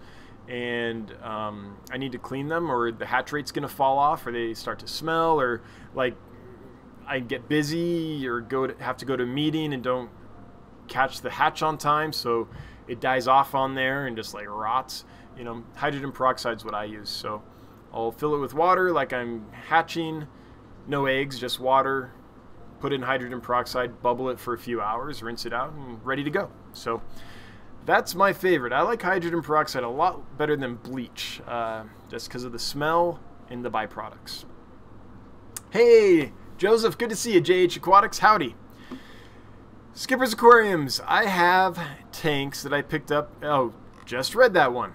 and I need to clean them, or the hatch rate's going to fall off, or they start to smell, or like I get busy or have to go to a meeting and don't catch the hatch on time, so it dies off on there and just like rots. You know, hydrogen peroxide is what I use. So I'll fill it with water like I'm hatching, no eggs, just water, put in hydrogen peroxide, bubble it for a few hours, rinse it out, and ready to go. So that's my favorite. I like hydrogen peroxide a lot better than bleach, just because of the smell and the byproducts. Hey, Joseph, good to see you. JH Aquatics, howdy. Skipper's Aquariums, I have tanks that I picked up. Oh, just read that one.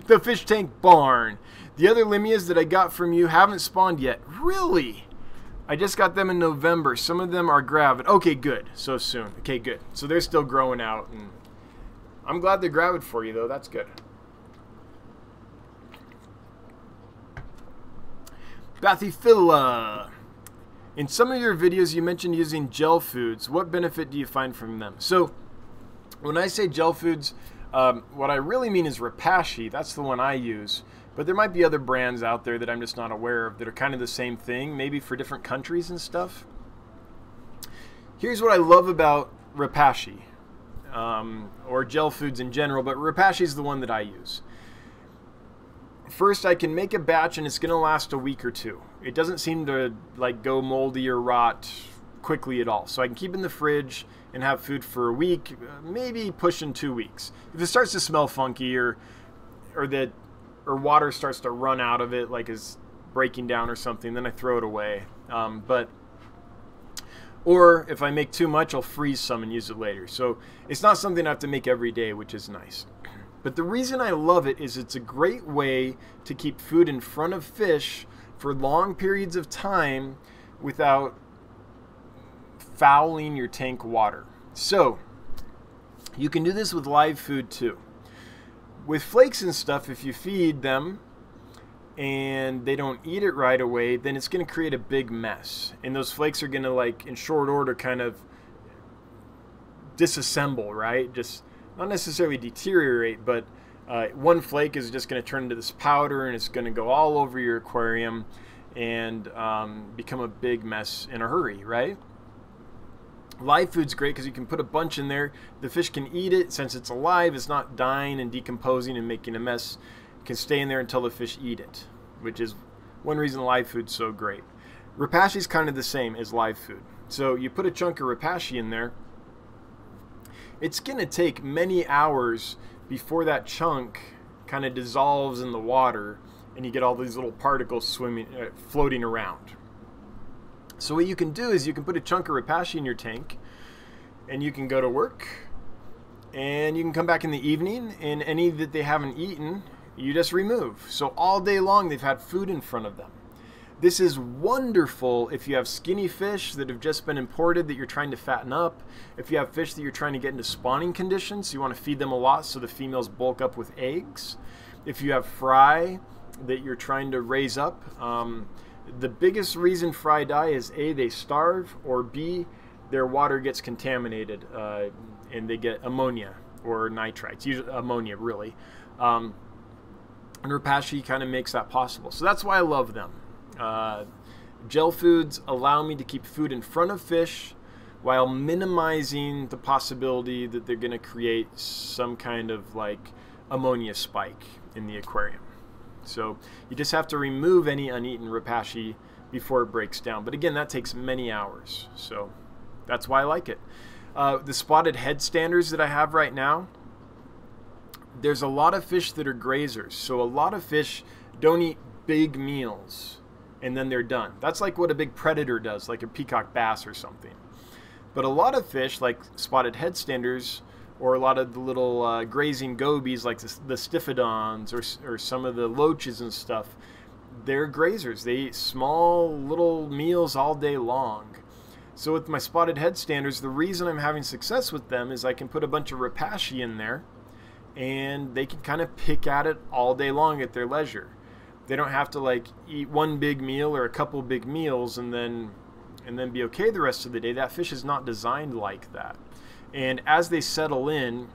The fish tank barn. The other Limias that I got from you haven't spawned yet. Really? I just got them in November. Some of them are gravid. Okay, good. So soon. Okay, good. So they're still growing out, and I'm glad they're gravid for you, though. That's good. Bathyphila. In some of your videos, you mentioned using gel foods. What benefit do you find from them? So, when I say gel foods, what I really mean is Repashy. That's the one I use. But there might be other brands out there that I'm just not aware of that are kind of the same thing, maybe for different countries and stuff. Here's what I love about Repashy, or gel foods in general, but Repashy is the one that I use. First, I can make a batch and it's going to last a week or two. It doesn't seem to like go moldy or rot quickly at all. So I can keep it in the fridge and have food for a week, maybe pushing 2 weeks. If it starts to smell funky or water starts to run out of it, like is breaking down or something, then I throw it away. Or if I make too much, I'll freeze some and use it later. So it's not something I have to make every day, which is nice. But the reason I love it is it's a great way to keep food in front of fish for long periods of time without fouling your tank water. So you can do this with live food too. With flakes and stuff, if you feed them and they don't eat it right away, then it's going to create a big mess. And those flakes are going to, like, in short order, kind of disassemble, right? Just not necessarily deteriorate, but one flake is just going to turn into this powder, and it's going to go all over your aquarium and become a big mess in a hurry, right? Live food's great because you can put a bunch in there. The fish can eat it. Since it's alive, it's not dying and decomposing and making a mess. It can stay in there until the fish eat it, which is one reason live food's so great. Repashy's kind of the same as live food. So you put a chunk of Repashy in there. It's going to take many hours before that chunk kind of dissolves in the water and you get all these little particles floating around. So what you can do is you can put a chunk of Repashy in your tank and you can go to work and you can come back in the evening, and any that they haven't eaten, you just remove. So all day long they've had food in front of them. This is wonderful if you have skinny fish that have just been imported that you're trying to fatten up. If you have fish that you're trying to get into spawning conditions, so you want to feed them a lot so the females bulk up with eggs. If you have fry that you're trying to raise up, the biggest reason fry die is A, they starve, or B, their water gets contaminated and they get ammonia or nitrites, usually ammonia really. And Repashy kind of makes that possible. So that's why I love them. Gel foods allow me to keep food in front of fish while minimizing the possibility that they're going to create some kind of like ammonia spike in the aquarium. So you just have to remove any uneaten Repashy before it breaks down. But again, that takes many hours. So that's why I like it. The spotted head standers that I have right now, there's a lot of fish that are grazers. So a lot of fish don't eat big meals and then they're done. That's like what a big predator does, like a peacock bass or something. But a lot of fish, like spotted head standers, or a lot of the little grazing gobies, like the Stiphodons or some of the loaches and stuff, they're grazers. They eat small little meals all day long. So with my spotted head standers, the reason I'm having success with them is I can put a bunch of Repashy in there, and they can kind of pick at it all day long at their leisure. They don't have to like eat one big meal or a couple big meals and then be okay the rest of the day. That fish is not designed like that. And as they settle in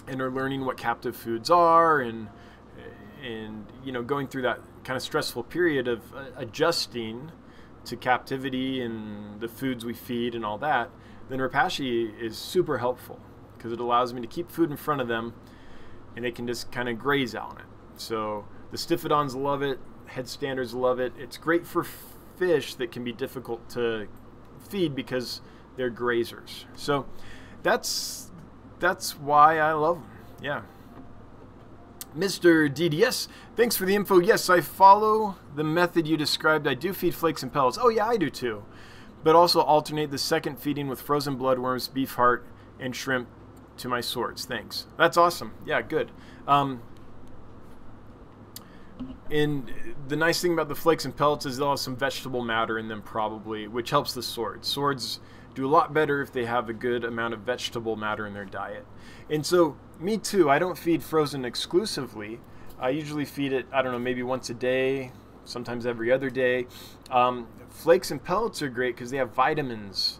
and are learning what captive foods are, and you know, going through that kind of stressful period of adjusting to captivity and the foods we feed and all that, then Repashy is super helpful because it allows me to keep food in front of them and they can just kind of graze on it. So the Stiphodons love it, headstanders love it. It's great for fish that can be difficult to feed because they're grazers. So that's why I love them. Yeah. Mr. DDS, thanks for the info. Yes, I follow the method you described. I do feed flakes and pellets. Oh yeah, I do too. But also alternate the second feeding with frozen bloodworms, beef heart, and shrimp to my swords. Thanks. That's awesome. Yeah, good. And the nice thing about the flakes and pellets is they'll have some vegetable matter in them probably, which helps the swords. Swords do a lot better if they have a good amount of vegetable matter in their diet. And so, me too, I don't feed frozen exclusively. I usually feed it, I don't know, maybe once a day, sometimes every other day. Flakes and pellets are great because they have vitamins.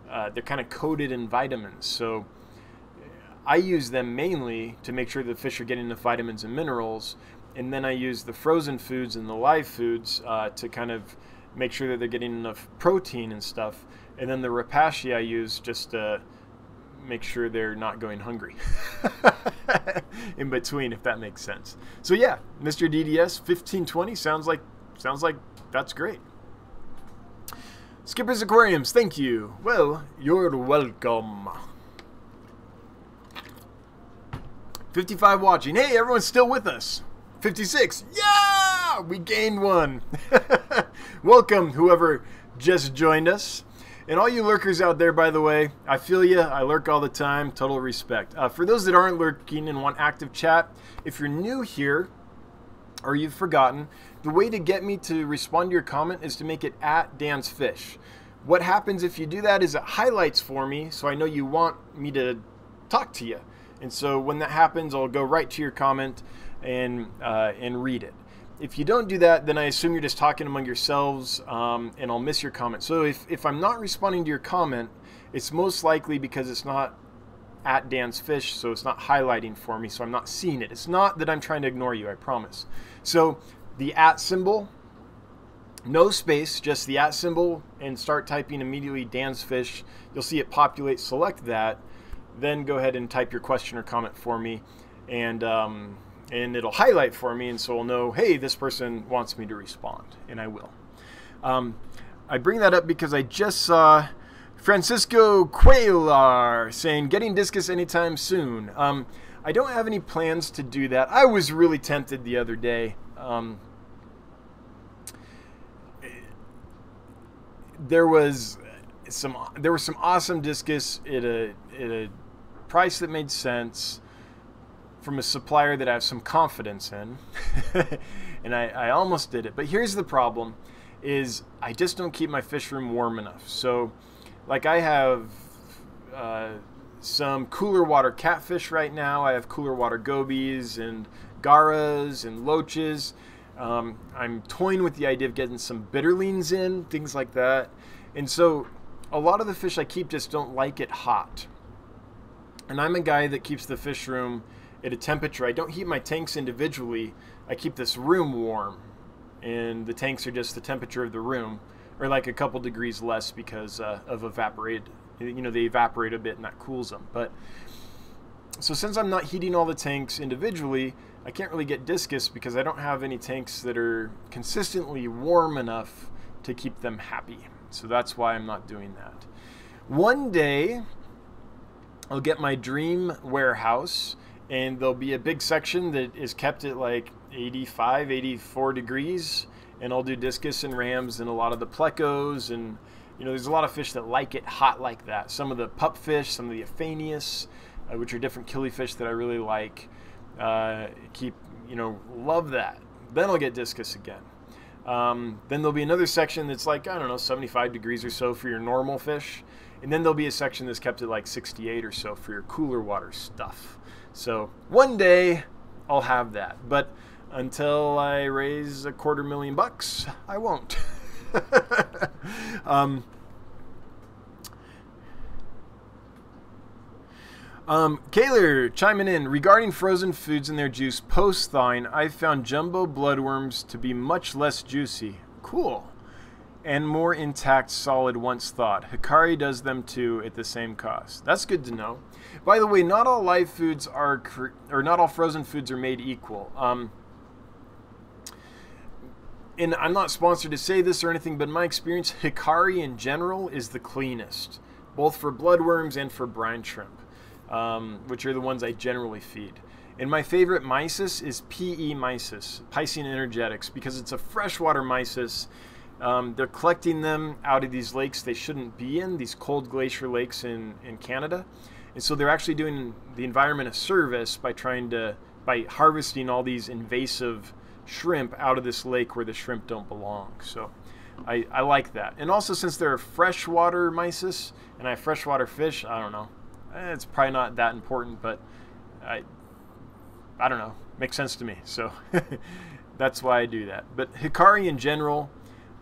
They're kind of coated in vitamins. So I use them mainly to make sure the fish are getting the vitamins and minerals. And then I use the frozen foods and the live foods to kind of make sure that they're getting enough protein and stuff. And then the Repashy I use just to make sure they're not going hungry in between, if that makes sense. So yeah, Mr. DDS 1520 sounds like that's great. Skipper's Aquariums, thank you. Well, you're welcome. 55 watching. Hey, everyone's still with us. 56. Yeah! We gained one. Welcome, whoever just joined us. And all you lurkers out there, by the way, I feel you. I lurk all the time. Total respect. For those that aren't lurking and want active chat, if you're new here or you've forgotten, the way to get me to respond to your comment is to make it at Dan's Fish. What happens if you do that is it highlights for me so I know you want me to talk to you. And so when that happens, I'll go right to your comment and read it. If you don't do that, then I assume you're just talking among yourselves, and I'll miss your comment. So if I'm not responding to your comment, it's most likely because it's not at Dan's Fish, so it's not highlighting for me, so I'm not seeing it. It's not that I'm trying to ignore you, I promise. So the at symbol, no space, just the at symbol, and start typing immediately Dan's Fish. You'll see it populate, select that, then go ahead and type your question or comment for me, and it'll highlight for me, and so I'll know, hey, this person wants me to respond, and I will. I bring that up because I just saw Francisco Cuellar saying, getting discus anytime soon. I don't have any plans to do that. I was really tempted the other day. There were some awesome discus at a price that made sense from a supplier that I have some confidence in. And I almost did it. But here's the problem, is I just don't keep my fish room warm enough. So like I have some cooler water catfish right now. I have cooler water gobies and garas and loaches. I'm toying with the idea of getting some bitterlings in, things like that. And so a lot of the fish I keep just don't like it hot. And I'm a guy that keeps the fish room at a temperature. I don't heat my tanks individually. I keep this room warm. And the tanks are just the temperature of the room, or like a couple degrees less because of evaporated. You know, they evaporate a bit and that cools them. But so since I'm not heating all the tanks individually, I can't really get discus because I don't have any tanks that are consistently warm enough to keep them happy. So that's why I'm not doing that. One day, I'll get my dream warehouse, and there'll be a big section that is kept at like 85, 84 degrees, and I'll do discus and rams and a lot of the plecos, and you know, there's a lot of fish that like it hot like that. Some of the pup fish, some of the Aphanius, which are different killifish that I really like. Love that. Then I'll get discus again. Then there'll be another section that's like, I don't know, 75 degrees or so for your normal fish. And then there'll be a section that's kept at like 68 or so for your cooler water stuff. So one day I'll have that. But until I raise $250,000, I won't. Kaylor chiming in. Regarding frozen foods and their juice post-thawing, I've found jumbo bloodworms to be much less juicy. Cool. And more intact solid once thawed. Hikari does them too at the same cost. That's good to know. By the way, not all live foods are, or not all frozen foods are made equal. And I'm not sponsored to say this or anything, but in my experience, Hikari in general is the cleanest, both for bloodworms and for brine shrimp. Which are the ones I generally feed. And my favorite mysis is PE mysis, Piscean energetics, because it's a freshwater mysis. They're collecting them out of these lakes they shouldn't be in, these cold glacier lakes in Canada. And so they're actually doing the environment a service by harvesting all these invasive shrimp out of this lake where the shrimp don't belong. So I like that. And also, since they're a freshwater mysis and I have freshwater fish, I don't know. It's probably not that important, but I don't know. Makes sense to me. So that's why I do that. But Hikari in general,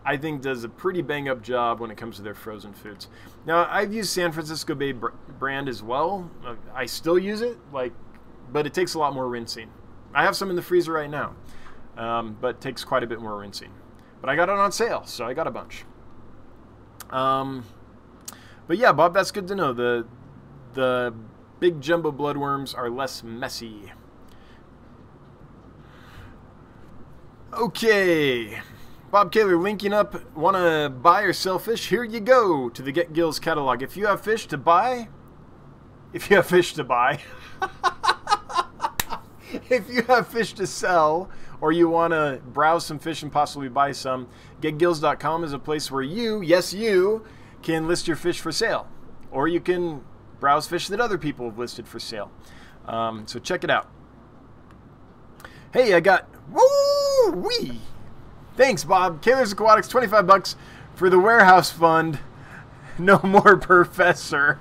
I think, does a pretty bang-up job when it comes to their frozen foods. Now, I've used San Francisco Bay brand as well. I still use it, but it takes a lot more rinsing. I have some in the freezer right now, but it takes quite a bit more rinsing. But I got it on sale, so I got a bunch. But yeah, Bob, that's good to know. The big jumbo bloodworms are less messy. Okay. Bob Kaylor linking up. Want to buy or sell fish? Here you go to the Get Gills catalog. If you have fish to buy, if you have fish to sell, or you want to browse some fish and possibly buy some, getgills.com is a place where you, yes you, can list your fish for sale. Or you can browse fish that other people have listed for sale. So check it out. Hey, I got... Woo-wee! Thanks, Bob. Kaylor's Aquatics, $25 for the warehouse fund. No more professor.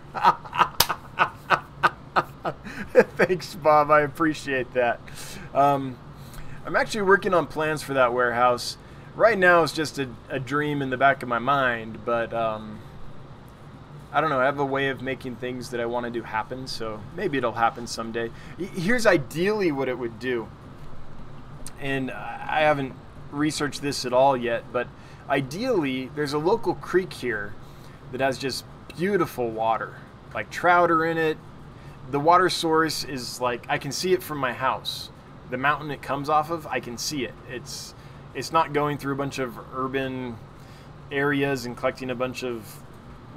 Thanks, Bob. I appreciate that. I'm actually working on plans for that warehouse. Right now, it's just a dream in the back of my mind, but I don't know. I have a way of making things that I want to do happen, so maybe it'll happen someday. Here's ideally what it would do. And I haven't researched this at all yet, but ideally, there's a local creek here that has just beautiful water. Like trout are in it. The water source is like, I can see it from my house. The mountain it comes off of, I can see it. It's not going through a bunch of urban areas and collecting a bunch of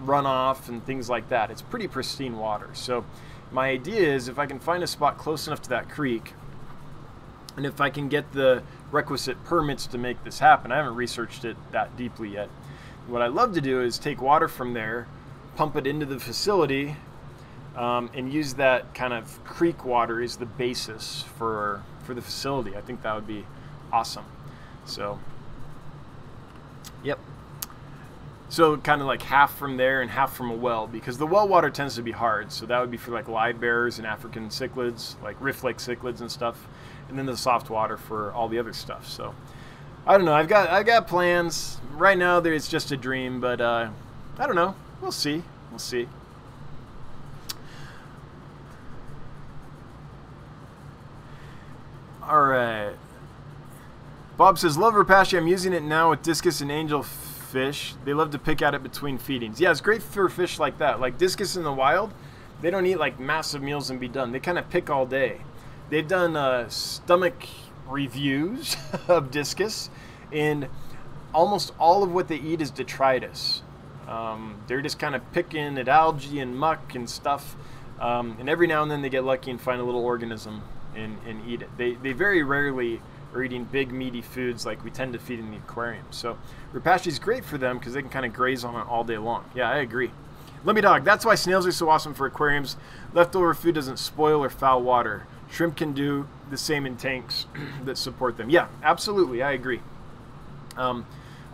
runoff and things like that. It's pretty pristine water. So my idea is, if I can find a spot close enough to that creek, and if I can get the requisite permits to make this happen, I haven't researched it that deeply yet. What I'd love to do is take water from there, pump it into the facility, and use that kind of creek water as the basis for the facility. I think that would be awesome. So, yep. So kind of like half from there and half from a well, because the well water tends to be hard. So that would be for like live bearers and African cichlids, like Rift Lake cichlids and stuff, and then the soft water for all the other stuff. So I don't know. I've got plans right now. It's just a dream, but I don't know. We'll see. We'll see. All right. Bob says, love Rapashi. I'm using it now with discus and angelfish. They love to pick at it between feedings. Yeah, it's great for fish like that. Like discus in the wild, they don't eat like massive meals and be done. They kind of pick all day. They've done stomach reviews of discus, and almost all of what they eat is detritus. They're just kind of picking at algae and muck and stuff, and every now and then they get lucky and find a little organism and eat it. They very rarely are eating big meaty foods like we tend to feed in the aquarium. So Rapashi is great for them because they can kind of graze on it all day long. Yeah, I agree. Let me dog. That's why snails are so awesome for aquariums. Leftover food doesn't spoil or foul water. Shrimp can do the same in tanks that support them. Yeah, absolutely. I agree. I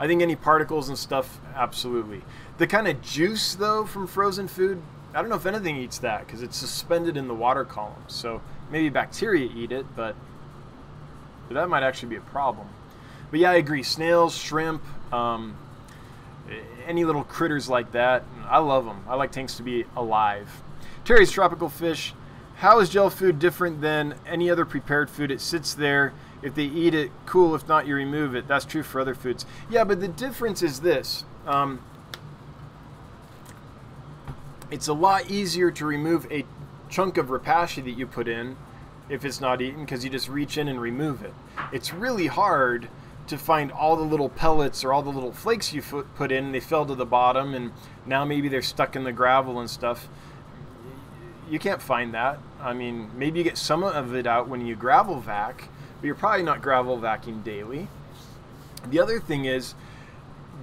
think any particles and stuff, absolutely. The kind of juice, though, from frozen food, I don't know if anything eats that because it's suspended in the water column. So maybe bacteria eat it, but that might actually be a problem. But yeah, I agree. Snails, shrimp, any little critters like that, I love them. I like tanks to be alive. Terry's tropical fish How is gel food different than any other prepared food? It sits there. If they eat it, cool. If not, you remove it. That's true for other foods. Yeah, but the difference is this. It's a lot easier to remove a chunk of rapashi that you put in if it's not eaten, because you just reach in and remove it. It's really hard to find all the little pellets or all the little flakes you put in, and they fell to the bottom, and now maybe they're stuck in the gravel and stuff. You can't find that. I mean, maybe you get some of it out when you gravel vac, but you're probably not gravel vacuuming daily. The other thing is,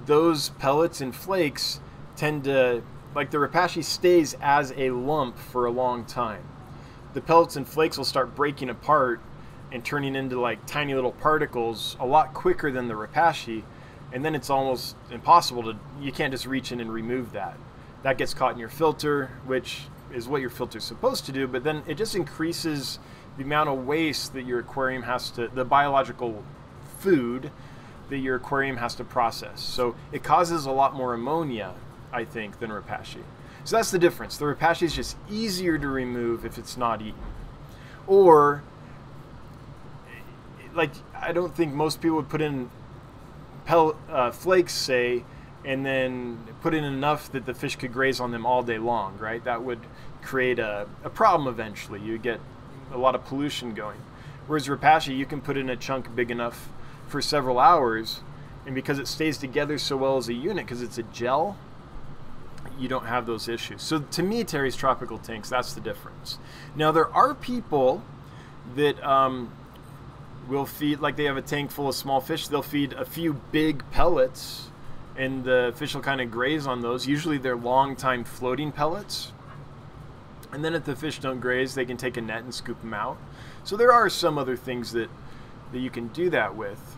those pellets and flakes tend to, like the rapashi stays as a lump for a long time. The pellets and flakes will start breaking apart and turning into like tiny little particles a lot quicker than the rapashi, and then it's almost impossible to, you can't just reach in and remove that. That gets caught in your filter, which is what your filter is supposed to do, but then it just increases the amount of waste that your aquarium has to, the biological food that your aquarium has to process. So it causes a lot more ammonia, I think, than rapashi. So that's the difference. The rapashi is just easier to remove if it's not eaten. Or, like, I don't think most people would put in flakes, say, and then put in enough that the fish could graze on them all day long, right? That would create a problem eventually. You get a lot of pollution going. Whereas rapashi, you can put in a chunk big enough for several hours, and because it stays together so well as a unit, because it's a gel, you don't have those issues. So to me, Terry's tropical tanks, that's the difference. Now, there are people that will feed, like they have a tank full of small fish, they'll feed a few big pellets, and the fish will kind of graze on those. Usually they're long time floating pellets. And then if the fish don't graze, they can take a net and scoop them out. So there are some other things that you can do that with.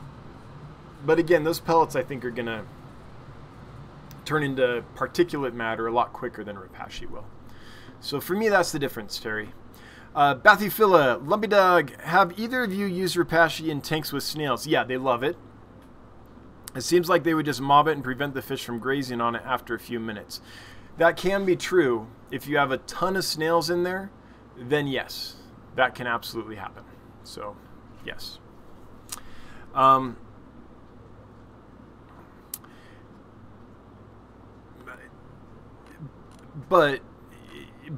But again, those pellets I think are going to turn into particulate matter a lot quicker than rapashi will. So for me, that's the difference, Terry. Bathyphila, Lumpy Dog, have either of you used rapashi in tanks with snails? Yeah, they love it. It seems like they would just mob it and prevent the fish from grazing on it after a few minutes. That can be true. If you have a ton of snails in there, then yes, that can absolutely happen. So, yes. But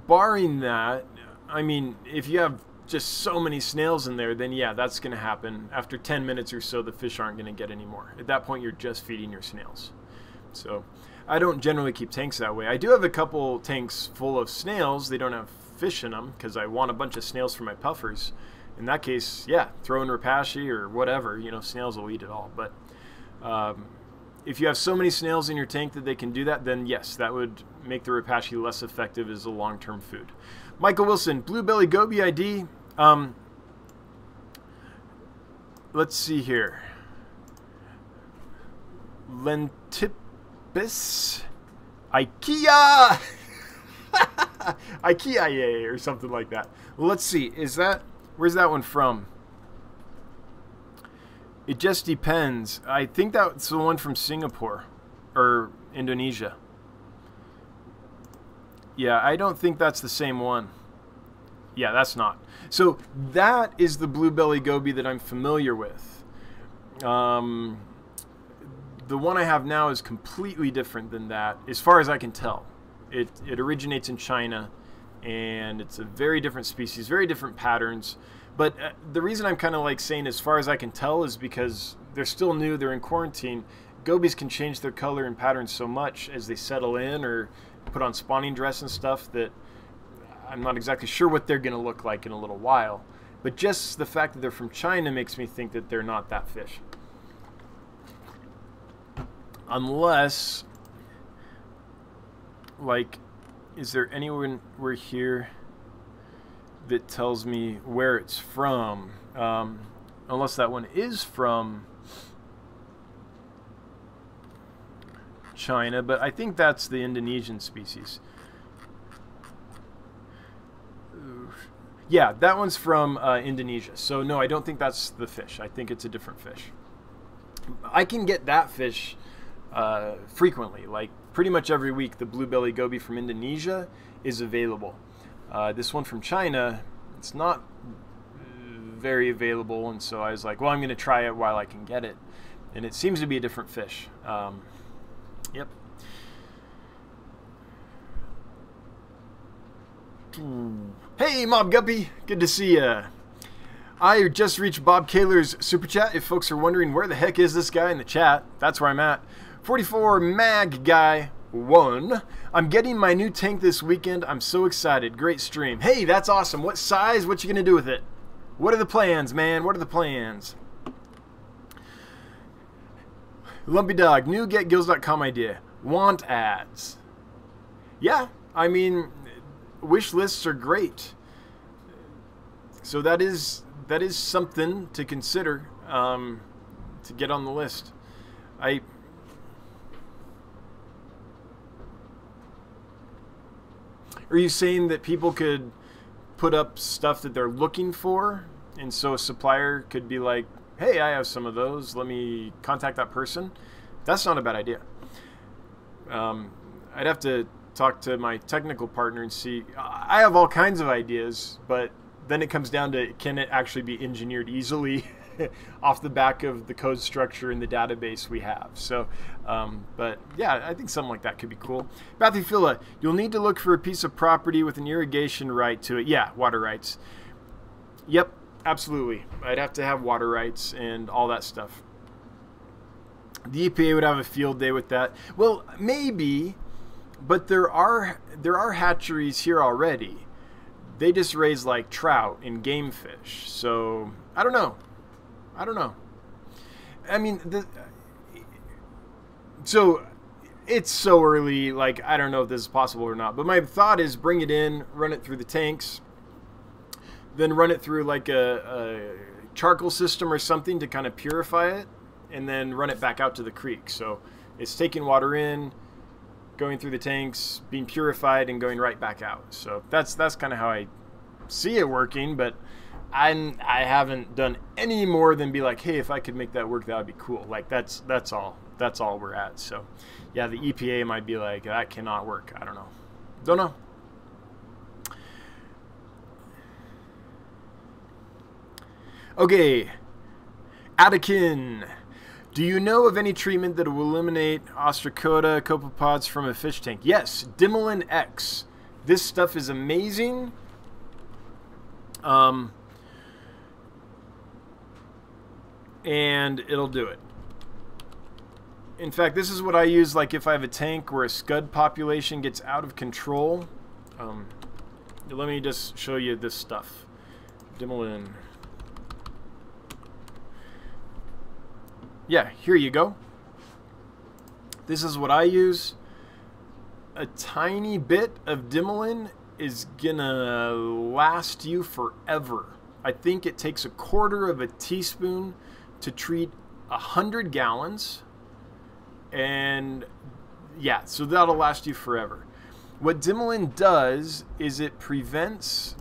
barring that, I mean, if you have just so many snails in there, then yeah, that's going to happen. After 10 minutes or so, the fish aren't going to get any more. At that point, you're just feeding your snails. So I don't generally keep tanks that way. I do have a couple tanks full of snails. They don't have fish in them because I want a bunch of snails for my puffers. In that case, yeah, throw in rapashi or whatever. You know, snails will eat it all. But if you have so many snails in your tank that they can do that, then yes, that would make the rapashi less effective as a long-term food. Michael Wilson, Blue Belly Goby ID. Let's see here. Lentipus IKEA IKEA or something like that. Well, let's see. Where's that one from? It just depends. I think that's the one from Singapore or Indonesia. Yeah, I don't think that's the same one. Yeah, that's not. So that is the Blue Belly Goby that I'm familiar with. The one I have now is completely different than that, as far as I can tell. It originates in China, and it's a very different species, very different patterns. But the reason I'm kind of like saying as far as I can tell is because they're still new, they're in quarantine. Gobies can change their color and patterns so much as they settle in or put on spawning dress and stuff that I'm not exactly sure what they're going to look like in a little while. But just the fact that they're from China makes me think that they're not that fish. Unless, like, is there anyone here that tells me where it's from? Unless that one is from China, but I think that's the Indonesian species. Yeah, that one's from Indonesia. So no, I don't think that's the fish. I think it's a different fish. I can get that fish frequently, like pretty much every week. The Blue Belly Goby from Indonesia is available. This one from China, it's not very available, and so I was like, well, I'm going to try it while I can get it, and it seems to be a different fish. Yep. Hey, Mob Guppy, good to see ya. I just reached Bob Kaler's super chat. If folks are wondering where the heck is this guy in the chat, that's where I'm at. 44 Mag Guy 1. I'm getting my new tank this weekend. I'm so excited. Great stream. Hey, that's awesome. What size? What you gonna do with it? What are the plans, man? What are the plans? Lumpy Dog, new getgills.com idea. Want ads. Yeah, I mean, wish lists are great. So that is something to consider, to get on the list. Are you saying that people could put up stuff that they're looking for, and so a supplier could be like, hey, I have some of those, let me contact that person? That's not a bad idea. I'd have to talk to my technical partner and see. I have all kinds of ideas, but then it comes down to, can it actually be engineered easily off the back of the code structure in the database we have? So, but yeah, I think something like that could be cool. Bathyphila, you'll need to look for a piece of property with an irrigation right to it. Yeah, water rights. Yep, absolutely. I'd have to have water rights and all that stuff. The EPA would have a field day with that. Well, maybe, but there are hatcheries here already. They just raise like trout and game fish. So I don't know. I mean, so it's so early. Like, I don't know if this is possible or not. But my thought is bring it in, run it through the tanks, then run it through like a charcoal system or something to kind of purify it, and then run it back out to the creek. So it's taking water in, going through the tanks, being purified, and going right back out. So that's kind of how I see it working, but I haven't done any more than be like, hey, if I could make that work, that would be cool. Like, that's all we're at. So yeah, the EPA might be like, that cannot work. I don't know. Okay, Attikin. Do you know of any treatment that will eliminate ostracoda copepods from a fish tank? Yes, Dimilin X. This stuff is amazing. And it'll do it. In fact, this is what I use, like if I have a tank where a scud population gets out of control. Let me just show you this stuff. Dimilin. Yeah, here you go. This is what I use. A tiny bit of Dimilin is gonna last you forever. I think it takes 1/4 of a teaspoon to treat 100 gallons. And yeah, so that'll last you forever. What Dimilin does is it prevents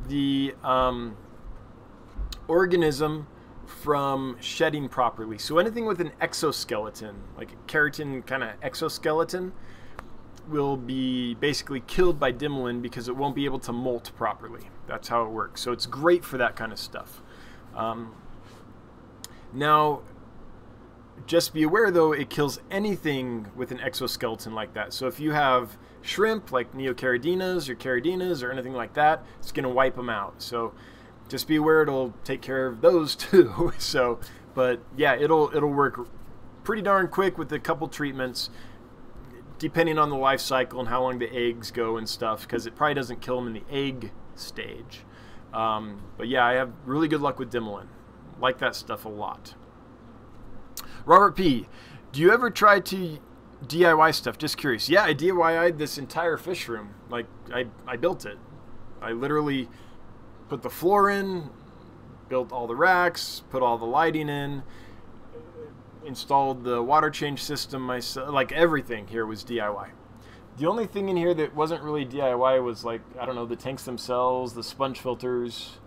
the organism from shedding properly. So anything with an exoskeleton, like a keratin kind of exoskeleton, will be basically killed by Dimilin because it won't be able to molt properly. That's how it works. So it's great for that kind of stuff. Now, just be aware though, it kills anything with an exoskeleton like that. So if you have shrimp like Neocaradinas or Caridinas or anything like that, it's going to wipe them out. So just be aware it'll take care of those too. So, but yeah, it'll work pretty darn quick with a couple treatments, depending on the life cycle and how long the eggs go and stuff, because it probably doesn't kill them in the egg stage. But yeah, I have really good luck with Dimilin. Like that stuff a lot. Robert P., do you ever try to DIY stuff? Just curious. Yeah, I DIY'd this entire fish room. Like, I built it. I literally put the floor in, built all the racks, put all the lighting in, installed the water change system myself. Like, everything here was DIY. The only thing in here that wasn't really DIY was, like, I don't know, the tanks themselves, the sponge filters,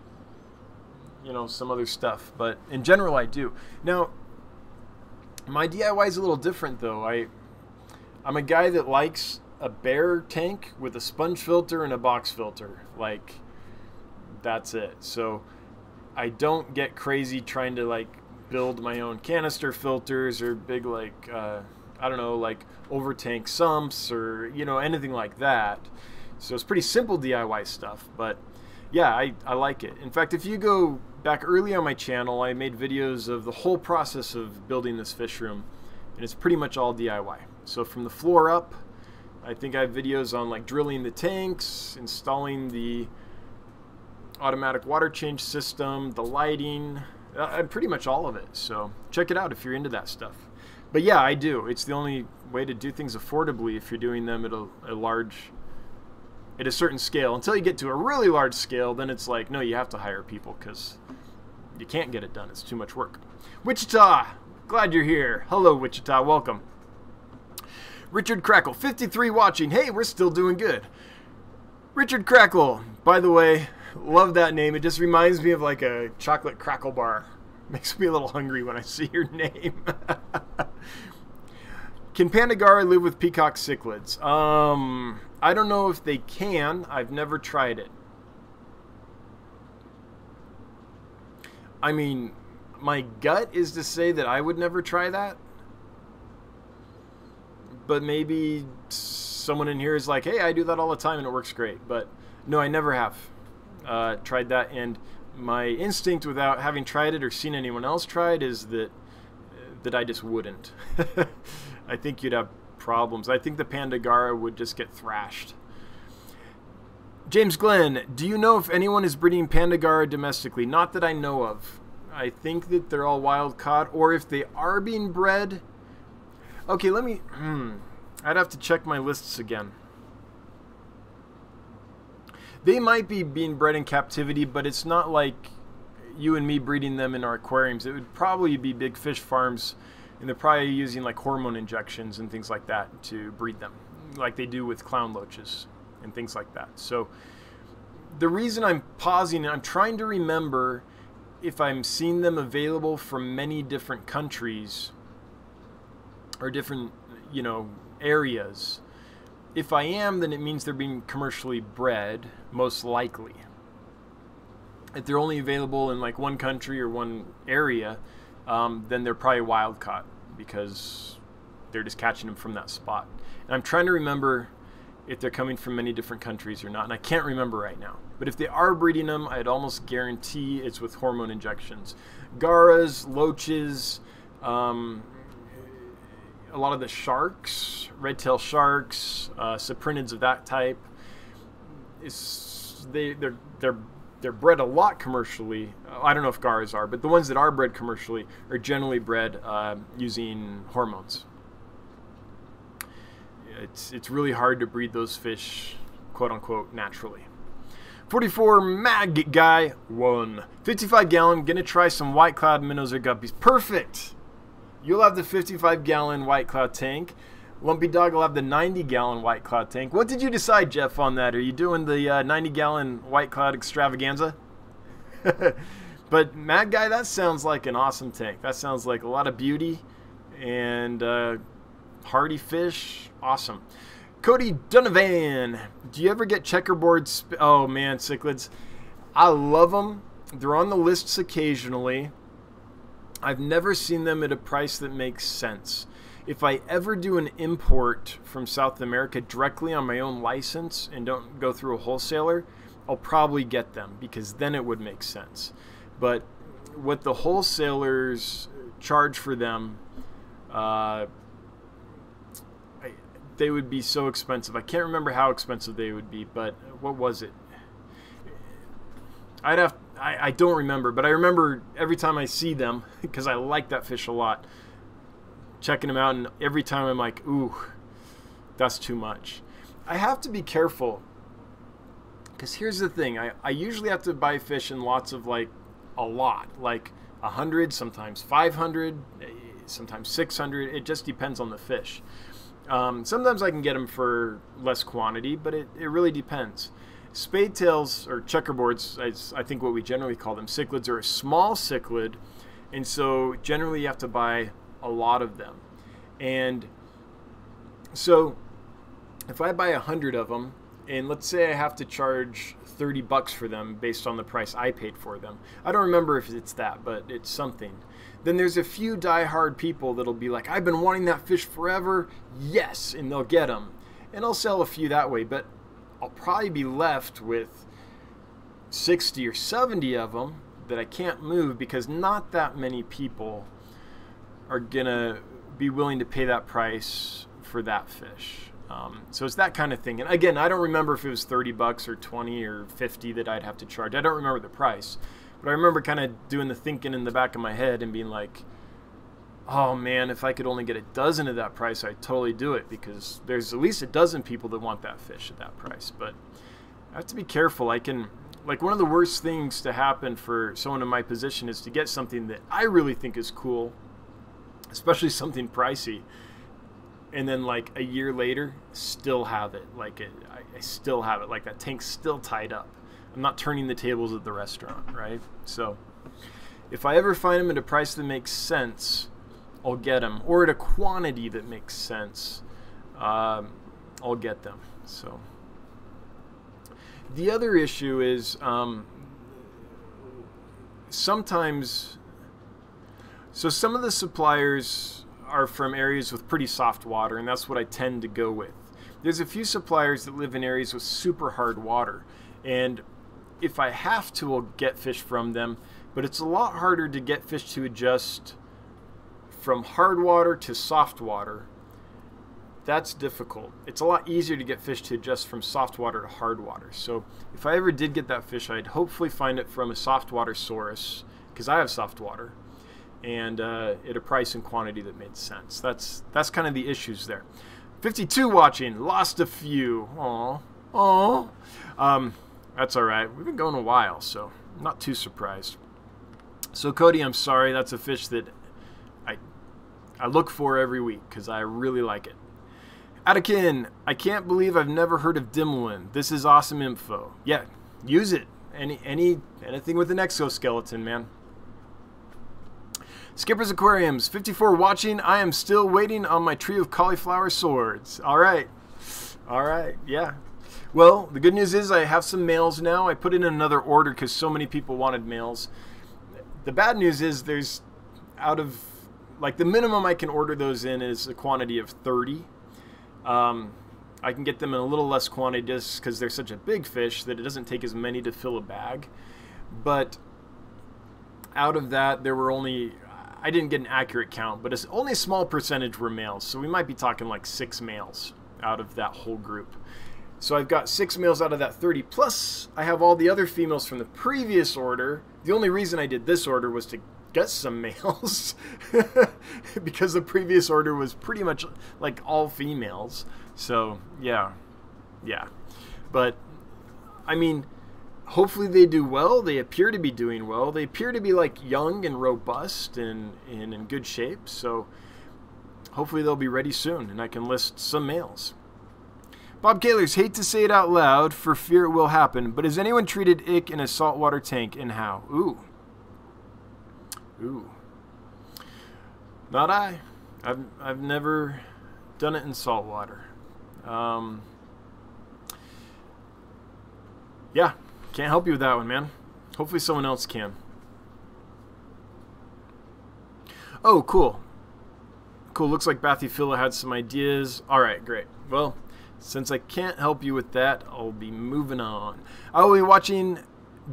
you know, some other stuff. But in general, I do. Now, my DIY is a little different, though. I'm a guy that likes a bare tank with a sponge filter and a box filter. Like, That's it. So I don't get crazy trying to like build my own canister filters or big like I don't know, like overtank sumps or, you know, anything like that. So it's pretty simple DIY stuff, but yeah, I like it. In fact, if you go back early on my channel, I made videos of the whole process of building this fish room, and it's pretty much all DIY. So from the floor up, I think I have videos on like drilling the tanks, installing the automatic water change system, the lighting, pretty much all of it. So check it out if you're into that stuff. But yeah, I do. It's the only way to do things affordably if you're doing them at a certain scale. Until you get to a really large scale, then it's like, no, you have to hire people because you can't get it done. It's too much work. Wichita, glad you're here. Hello, Wichita. Welcome. Richard Crackle, 53 watching. Hey, we're still doing good. Richard Crackle, by the way, love that name. It just reminds me of like a chocolate crackle bar. Makes me a little hungry when I see your name. Can Pandagara live with peacock cichlids? I don't know if they can. I've never tried it. I mean, my gut is to say that I would never try that. But maybe someone in here is like, hey, I do that all the time and it works great. But no, I never have tried that. And my instinct without having tried it or seen anyone else try it is that I just wouldn't. I think you'd have problems. I think the Pandagara would just get thrashed. James Glenn, do you know if anyone is breeding Pandagara domestically? Not that I know of. I think that they're all wild caught, or if they are being bred. Okay, let me... I'd have to check my lists again. They might be being bred in captivity, but it's not like you and me breeding them in our aquariums. It would probably be big fish farms, and they're probably using like hormone injections and things like that to breed them, like they do with clown loaches and things like that. So the reason I'm pausing, I'm trying to remember if I'm seeing them available from many different countries or different, you know, areas. If I am, then it means they're being commercially bred, most likely. If they're only available in like one country or one area, then they're probably wild caught because they're just catching them from that spot. And I'm trying to remember if they're coming from many different countries or not, and I can't remember right now. But if they are breeding them, I'd almost guarantee it's with hormone injections. Garas, loaches, a lot of the sharks, red-tailed sharks, cyprinids of that type, they're bred a lot commercially. I don't know if Garas are, but the ones that are bred commercially are generally bred using hormones. It's really hard to breed those fish, quote unquote, naturally. 44 mag guy 1, 55 gallon. Gonna try some white cloud minnows or guppies. Perfect. You'll have the 55 gallon white cloud tank. Lumpy Dog will have the 90 gallon white cloud tank. What did you decide, Jeff, on that? Are you doing the 90 gallon white cloud extravaganza? But Mad Guy, that sounds like an awesome tank. That sounds like a lot of beauty and hardy fish. Awesome. Cody Donovan, do you ever get checkerboard? Oh man, cichlids. I love them. They're on the lists occasionally. I've never seen them at a price that makes sense. If I ever do an import from South America directly on my own license and don't go through a wholesaler, I'll probably get them because then it would make sense. But what the wholesalers charge for them, they would be so expensive. I can't remember how expensive they would be, but what was it? I don't remember, but I remember every time I see them, because I like that fish a lot, checking them out, and every time I'm like, ooh, that's too much. I have to be careful, because here's the thing. I usually have to buy fish in lots of like a lot, like 100, sometimes 500, sometimes 600. It just depends on the fish. Sometimes I can get them for less quantity, but it really depends. Spade tails, or checkerboards, I think what we generally call them, cichlids, are a small cichlid, and so generally you have to buy a lot of them. And so if I buy 100 of them, and let's say I have to charge $30 for them based on the price I paid for them. I don't remember if it's that, but it's something. Then there's a few die-hard people that'll be like, I've been wanting that fish forever, yes, and they'll get them. And I'll sell a few that way, but I'll probably be left with 60 or 70 of them that I can't move because not that many people are gonna be willing to pay that price for that fish. So it's that kind of thing. And again, I don't remember if it was $30 or 20 or 50 that I'd have to charge. I don't remember the price, but I remember kind of doing the thinking in the back of my head and being like, oh man, if I could only get a dozen at that price, I'd totally do it, because there's at least a dozen people that want that fish at that price. But I have to be careful. Like one of the worst things to happen for someone in my position is to get something that I really think is cool, especially something pricey, and then like a year later still have it. I still have it, like that tank's still tied up. I'm not turning the tables at the restaurant, right? So if I ever find them at a price that makes sense, I'll get them, or at a quantity that makes sense, I'll get them. So the other issue is sometimes, so some of the suppliers are from areas with pretty soft water, and that's what I tend to go with. There's a few suppliers that live in areas with super hard water, and if I have to, I'll get fish from them, but it's a lot harder to get fish to adjust from hard water to soft water. That's difficult. It's a lot easier to get fish to adjust from soft water to hard water. So if I ever did get that fish, I'd hopefully find it from a soft water source, because I have soft water, and at a price and quantity that made sense. That's kind of the issues there. 52 watching, lost a few. Aww. That's all right. We've been going a while, so I'm not too surprised. So Cody, I'm sorry. That's a fish that I look for every week because I really like it. Atakin, I can't believe I've never heard of Dimlin. This is awesome info. Yeah, use it. Anything with an exoskeleton, man. Skipper's Aquariums, 54 watching. I am still waiting on my tree of cauliflower swords. All right, yeah. Well, the good news is I have some males now. I put in another order because so many people wanted males. The bad news is there's out of, like, the minimum I can order those in is a quantity of 30. I can get them in a little less quantity just because they're such a big fish that it doesn't take as many to fill a bag. But out of that, there were only, I didn't get an accurate count, but it's only a small percentage were males. So we might be talking like 6 males out of that whole group. So I've got 6 males out of that 30, plus I have all the other females from the previous order. The only reason I did this order was to get some males because the previous order was pretty much like all females. So yeah. But I mean, hopefully they do well. They appear to be doing well. They appear to be like young and robust and in good shape. So hopefully they'll be ready soon and I can list some males. Bob Kaler's, hate to say it out loud for fear it will happen, but has anyone treated ick in a saltwater tank, and how? Ooh. Not I. I've never done it in saltwater. Yeah, can't help you with that one, man. Hopefully someone else can. Oh, cool. Looks like Bathyphila had some ideas. All right, great. Well, since I can't help you with that, I'll be moving on. I will be watching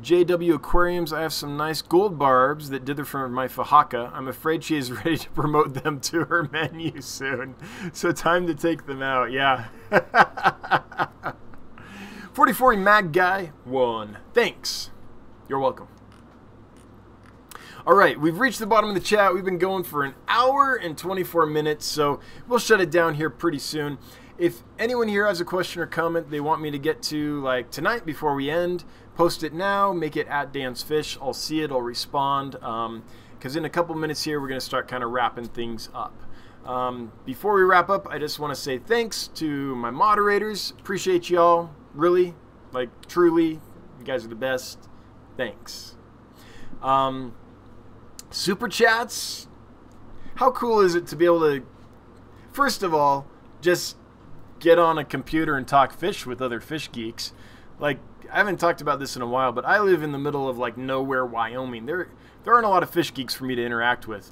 JW Aquariums. I have some nice gold barbs that dither from my Fahaka. I'm afraid she is ready to promote them to her menu soon. So time to take them out. Yeah. 44 Mag Guy 1. Thanks. You're welcome. All right, we've reached the bottom of the chat. We've been going for an hour and 24 minutes, so we'll shut it down here pretty soon. If anyone here has a question or comment they want me to get to, like tonight before we end, post it now, make it at Dan's Fish. I'll see it, I'll respond, because in a couple minutes here, we're going to start kind of wrapping things up. Before we wrap up, I just want to say thanks to my moderators. Appreciate y'all, really, like truly. You guys are the best. Thanks. Super chats. How cool is it to be able to, first of all, just get on a computer and talk fish with other fish geeks. Like, I haven't talked about this in a while, but I live in the middle of like nowhere, Wyoming. There aren't a lot of fish geeks for me to interact with.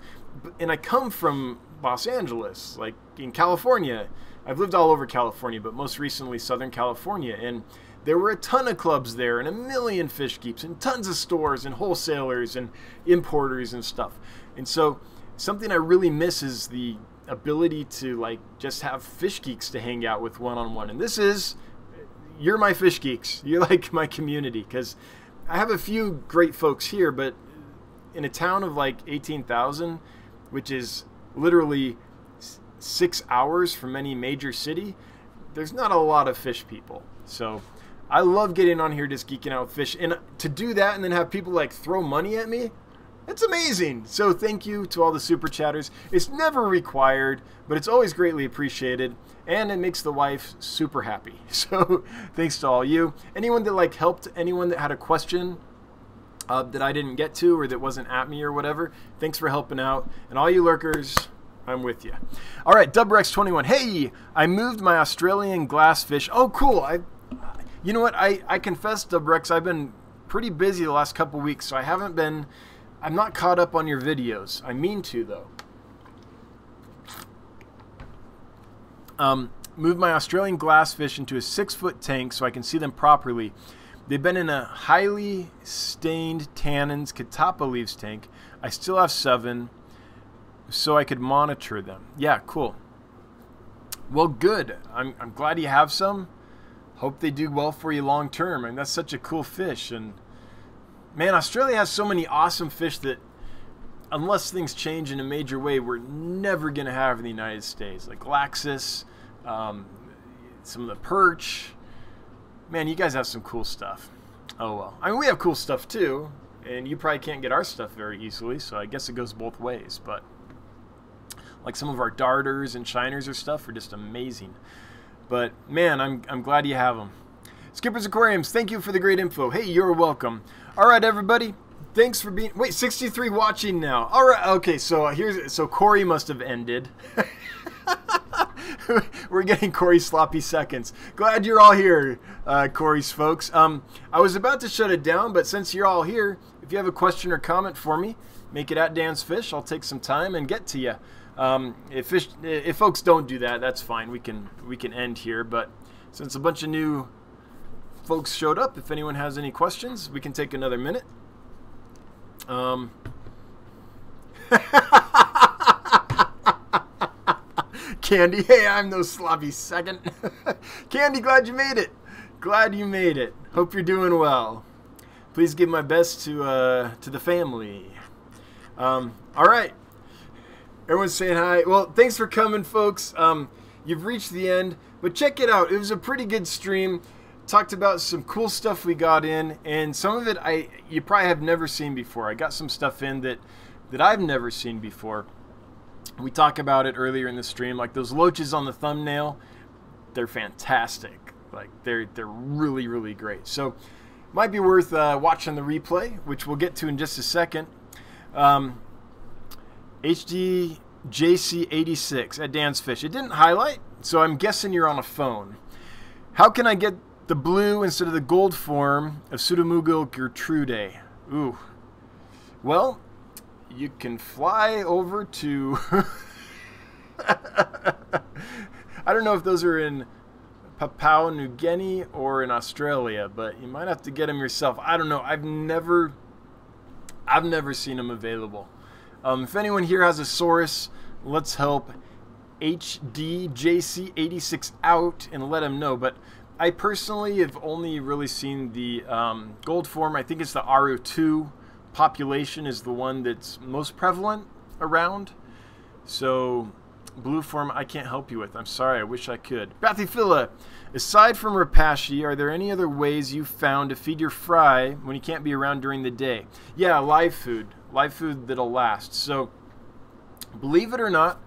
And I come from Los Angeles, like in California. I've lived all over California, but most recently Southern California. And there were a ton of clubs there and a million fish geeks and tons of stores and wholesalers and importers and stuff. And so something I really miss is the ability to like just have fish geeks to hang out with one-on-one. And you're my fish geeks. You're like my community, because I have a few great folks here, but in a town of like 18,000, which is literally 6 hours from any major city, there's not a lot of fish people. So I love getting on here just geeking out with fish. And to do that and then have people like throw money at me, it's amazing. So thank you to all the super chatters. It's never required, but it's always greatly appreciated. And it makes the wife super happy. So thanks to all you. Anyone that like helped, anyone that had a question that I didn't get to or that wasn't at me or whatever, thanks for helping out. And all you lurkers, I'm with you. All right, Dubrex21. Hey, I moved my Australian glassfish. Oh, cool. You know what? I confess, Dubrex, I've been pretty busy the last couple weeks, so I'm not caught up on your videos. I mean to, though. Moved my Australian glassfish into a 6-foot tank so I can see them properly. They've been in a highly stained tannins catappa leaves tank. I still have 7, so I could monitor them. Yeah, cool. Well, good. I'm glad you have some. Hope they do well for you long term. I mean, that's such a cool fish. And man, Australia has so many awesome fish that unless things change in a major way, we're never going to have in the United States. Like Laxus, some of the perch. Man, you guys have some cool stuff. Oh well. I mean, we have cool stuff too, and you probably can't get our stuff very easily, so I guess it goes both ways. But like some of our darters and shiners or stuff are just amazing. But man, I'm glad you have them. Skipper's Aquariums, thank you for the great info. Hey, you're welcome. All right, everybody. Thanks for being... Wait, 63 watching now. All right, okay, so Corey must have ended. We're getting Corey's sloppy seconds. Glad you're all here, Corey's folks. I was about to shut it down, but since you're all here, if you have a question or comment for me, make it at Dan's Fish. I'll take some time and get to you. If folks don't do that, that's fine. We can end here. But since a bunch of new folks showed up, if anyone has any questions, we can take another minute. Candy, hey, I'm no sloppy second. Candy, glad you made it. Glad you made it. Hope you're doing well. Please give my best to the family. All right. Everyone's saying hi. Well, thanks for coming, folks. You've reached the end, but check it out. It was a pretty good stream. Talked about some cool stuff we got in, and some of it you probably have never seen before. I got some stuff in that I've never seen before. We talked about it earlier in the stream, like those loaches on the thumbnail. They're fantastic. Like they're really, really great. So might be worth watching the replay, which we'll get to in just a second. HDJC86 at Dan's Fish. It didn't highlight, so I'm guessing you're on a phone. How can I get the blue instead of the gold form of Pseudomugil gertrude? Ooh. Well, you can fly over to... I don't know if those are in Papua New Guinea or in Australia, but you might have to get them yourself. I don't know. I've never seen them available. If anyone here has a source, let's help HDJC86 out and let them know. But I personally have only really seen the gold form. I think it's the RO2 population is the one that's most prevalent around. So blue form I can't help you with. I'm sorry. I wish I could. Bathyphila, aside from rapashi, are there any other ways you found to feed your fry when you can't be around during the day? Yeah, live food that'll last. So believe it or not,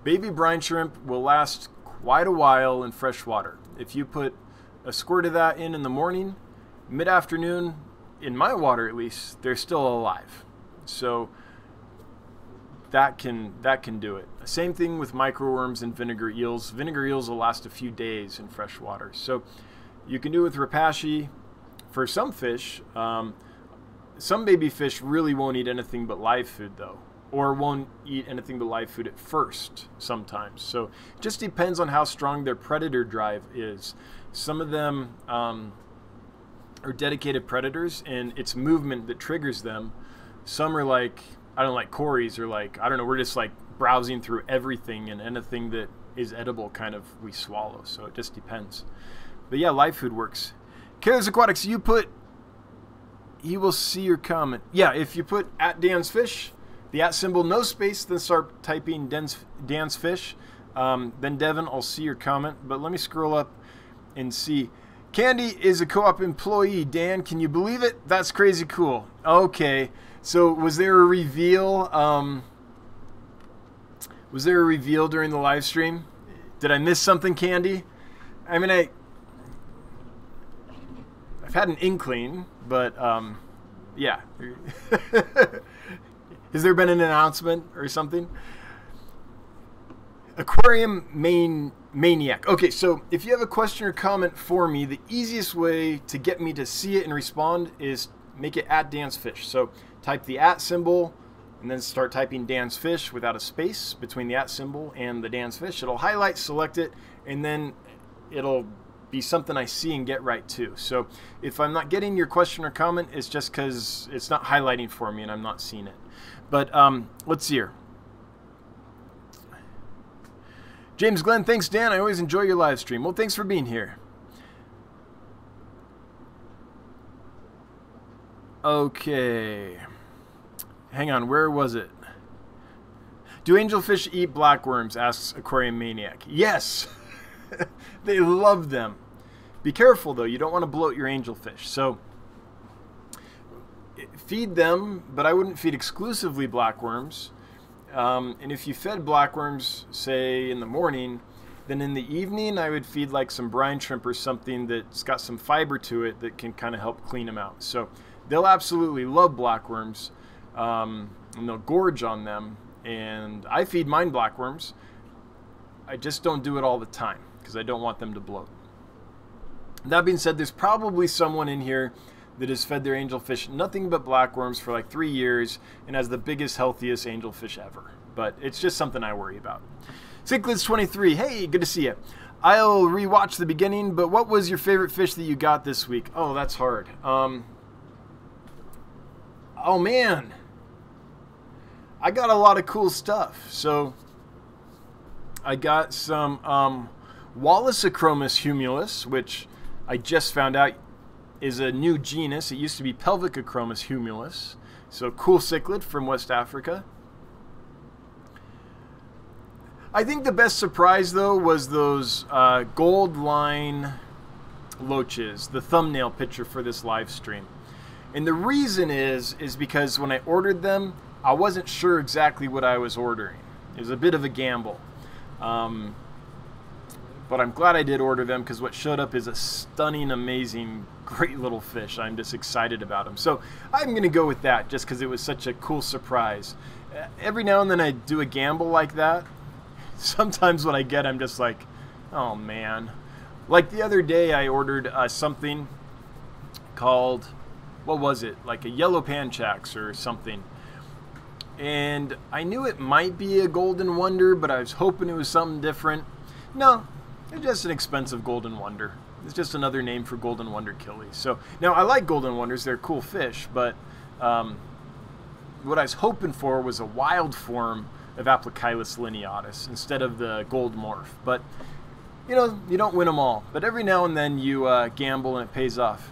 baby brine shrimp will last quite a while in fresh water. If you put a squirt of that in the morning, mid-afternoon, in my water at least, they're still alive. So that can do it. Same thing with microworms and vinegar eels. Vinegar eels will last a few days in fresh water. So you can do it with Repashy for some fish. Some baby fish really won't eat anything but live food though, or won't eat anything but live food at first sometimes. So it just depends on how strong their predator drive is. Some of them are dedicated predators and it's movement that triggers them. Some are like, I don't know, like Corey's, or like, I don't know, we're just like browsing through everything, and anything that is edible kind of we swallow. So it just depends. But yeah, live food works. Careless Aquatics, you put, he will see your comment. Yeah, if you put @DansFish, the @ symbol, no space, then start typing Dan's Fish, then Devin, I'll see your comment. But let me scroll up and see. Candy is a co-op employee. Dan, can you believe it? That's crazy cool. Okay, so was there a reveal? Was there a reveal during the live stream? Did I miss something, Candy? I mean, I've had an inkling, but yeah. Has there been an announcement or something? Aquarium Maniac. Okay, so if you have a question or comment for me, the easiest way to get me to see it and respond is make it @DansFish. So type the @ symbol and then start typing Dan's Fish without a space between the @ symbol and the Dan's Fish. It'll highlight, select it, and then it'll be something I see and get right to. So if I'm not getting your question or comment, it's just because it's not highlighting for me and I'm not seeing it. But let's see here. James Glenn, thanks Dan. I always enjoy your live stream. Well, thanks for being here. Okay. Hang on, where was it? Do angelfish eat blackworms? Asks Aquarium Maniac. Yes. They love them. Be careful though, you don't want to bloat your angelfish. So feed them, but I wouldn't feed exclusively blackworms. And if you fed blackworms, say in the morning, then in the evening I would feed like some brine shrimp or something that's got some fiber to it that can kind of help clean them out. So they'll absolutely love blackworms, and they'll gorge on them. And I feed mine blackworms. I just don't do it all the time because I don't want them to bloat. That being said, there's probably someone in here that has fed their angelfish nothing but blackworms for like 3 years and has the biggest, healthiest angelfish ever. But it's just something I worry about. Cichlids23, hey, good to see you. I'll rewatch the beginning, but what was your favorite fish that you got this week? Oh, that's hard. Oh man, I got a lot of cool stuff. So I got some Wallaceachromis humulus, which I just found out is a new genus. It used to be Pelvicachromis humulus. So cool cichlid from West Africa. I think the best surprise though was those gold line loaches, the thumbnail picture for this live stream. And the reason is because when I ordered them, I wasn't sure exactly what I was ordering. It was a bit of a gamble. But I'm glad I did order them because what showed up is a stunning, amazing, great little fish. I'm just excited about them. So I'm going to go with that just because it was such a cool surprise. Every now and then I do a gamble like that. Sometimes what I get, I'm just like, oh man. Like the other day I ordered something called, what was it? Like a yellow panchax or something. And I knew it might be a golden wonder, but I was hoping it was something different. No. It's just an expensive golden wonder. It's just another name for golden wonder killies. So now I like golden wonders; they're cool fish. But what I was hoping for was a wild form of Aplochilus lineatus instead of the gold morph. But you know, you don't win them all. But every now and then you gamble and it pays off.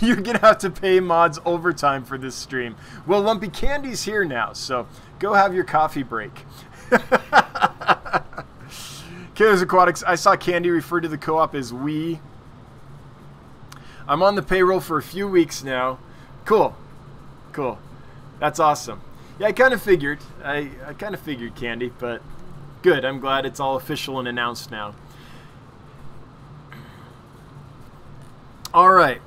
You're gonna have to pay mods overtime for this stream. Well, Lumpy Candy's here now, so go have your coffee break. Killers Aquatics, I saw Candy refer to the co-op as we. I'm on the payroll for a few weeks now. Cool. Cool. That's awesome. Yeah, I kind of figured. I kind of figured, Candy, but good. I'm glad it's all official and announced now. All right.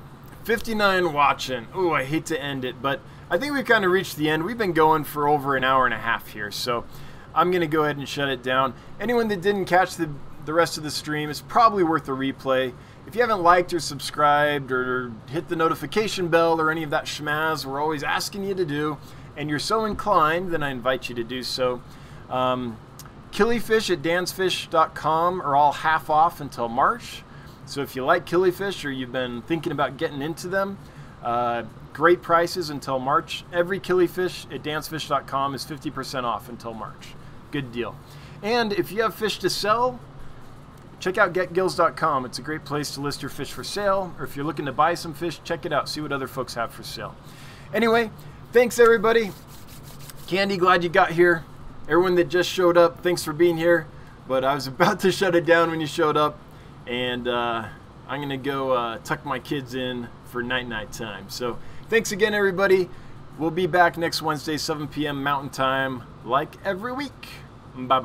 59 watching. Oh, I hate to end it, but I think we've kind of reached the end. We've been going for over an hour and a half here, so I'm going to go ahead and shut it down. Anyone that didn't catch the rest of the stream, it's probably worth a replay. If you haven't liked or subscribed or hit the notification bell or any of that schmaz we're always asking you to do, and you're so inclined, then I invite you to do so. Killifish at dansfish.com are all half off until March. So if you like killifish or you've been thinking about getting into them, great prices until March. Every killifish at dansfish.com is 50% off until March. Good deal. And if you have fish to sell, check out getgills.com. It's a great place to list your fish for sale. Or if you're looking to buy some fish, check it out. See what other folks have for sale. Anyway, thanks everybody. Candy, glad you got here. Everyone that just showed up, thanks for being here. But I was about to shut it down when you showed up. And I'm going to go tuck my kids in for night time. So thanks again, everybody. We'll be back next Wednesday, 7 p.m. Mountain Time, like every week. Bye-bye.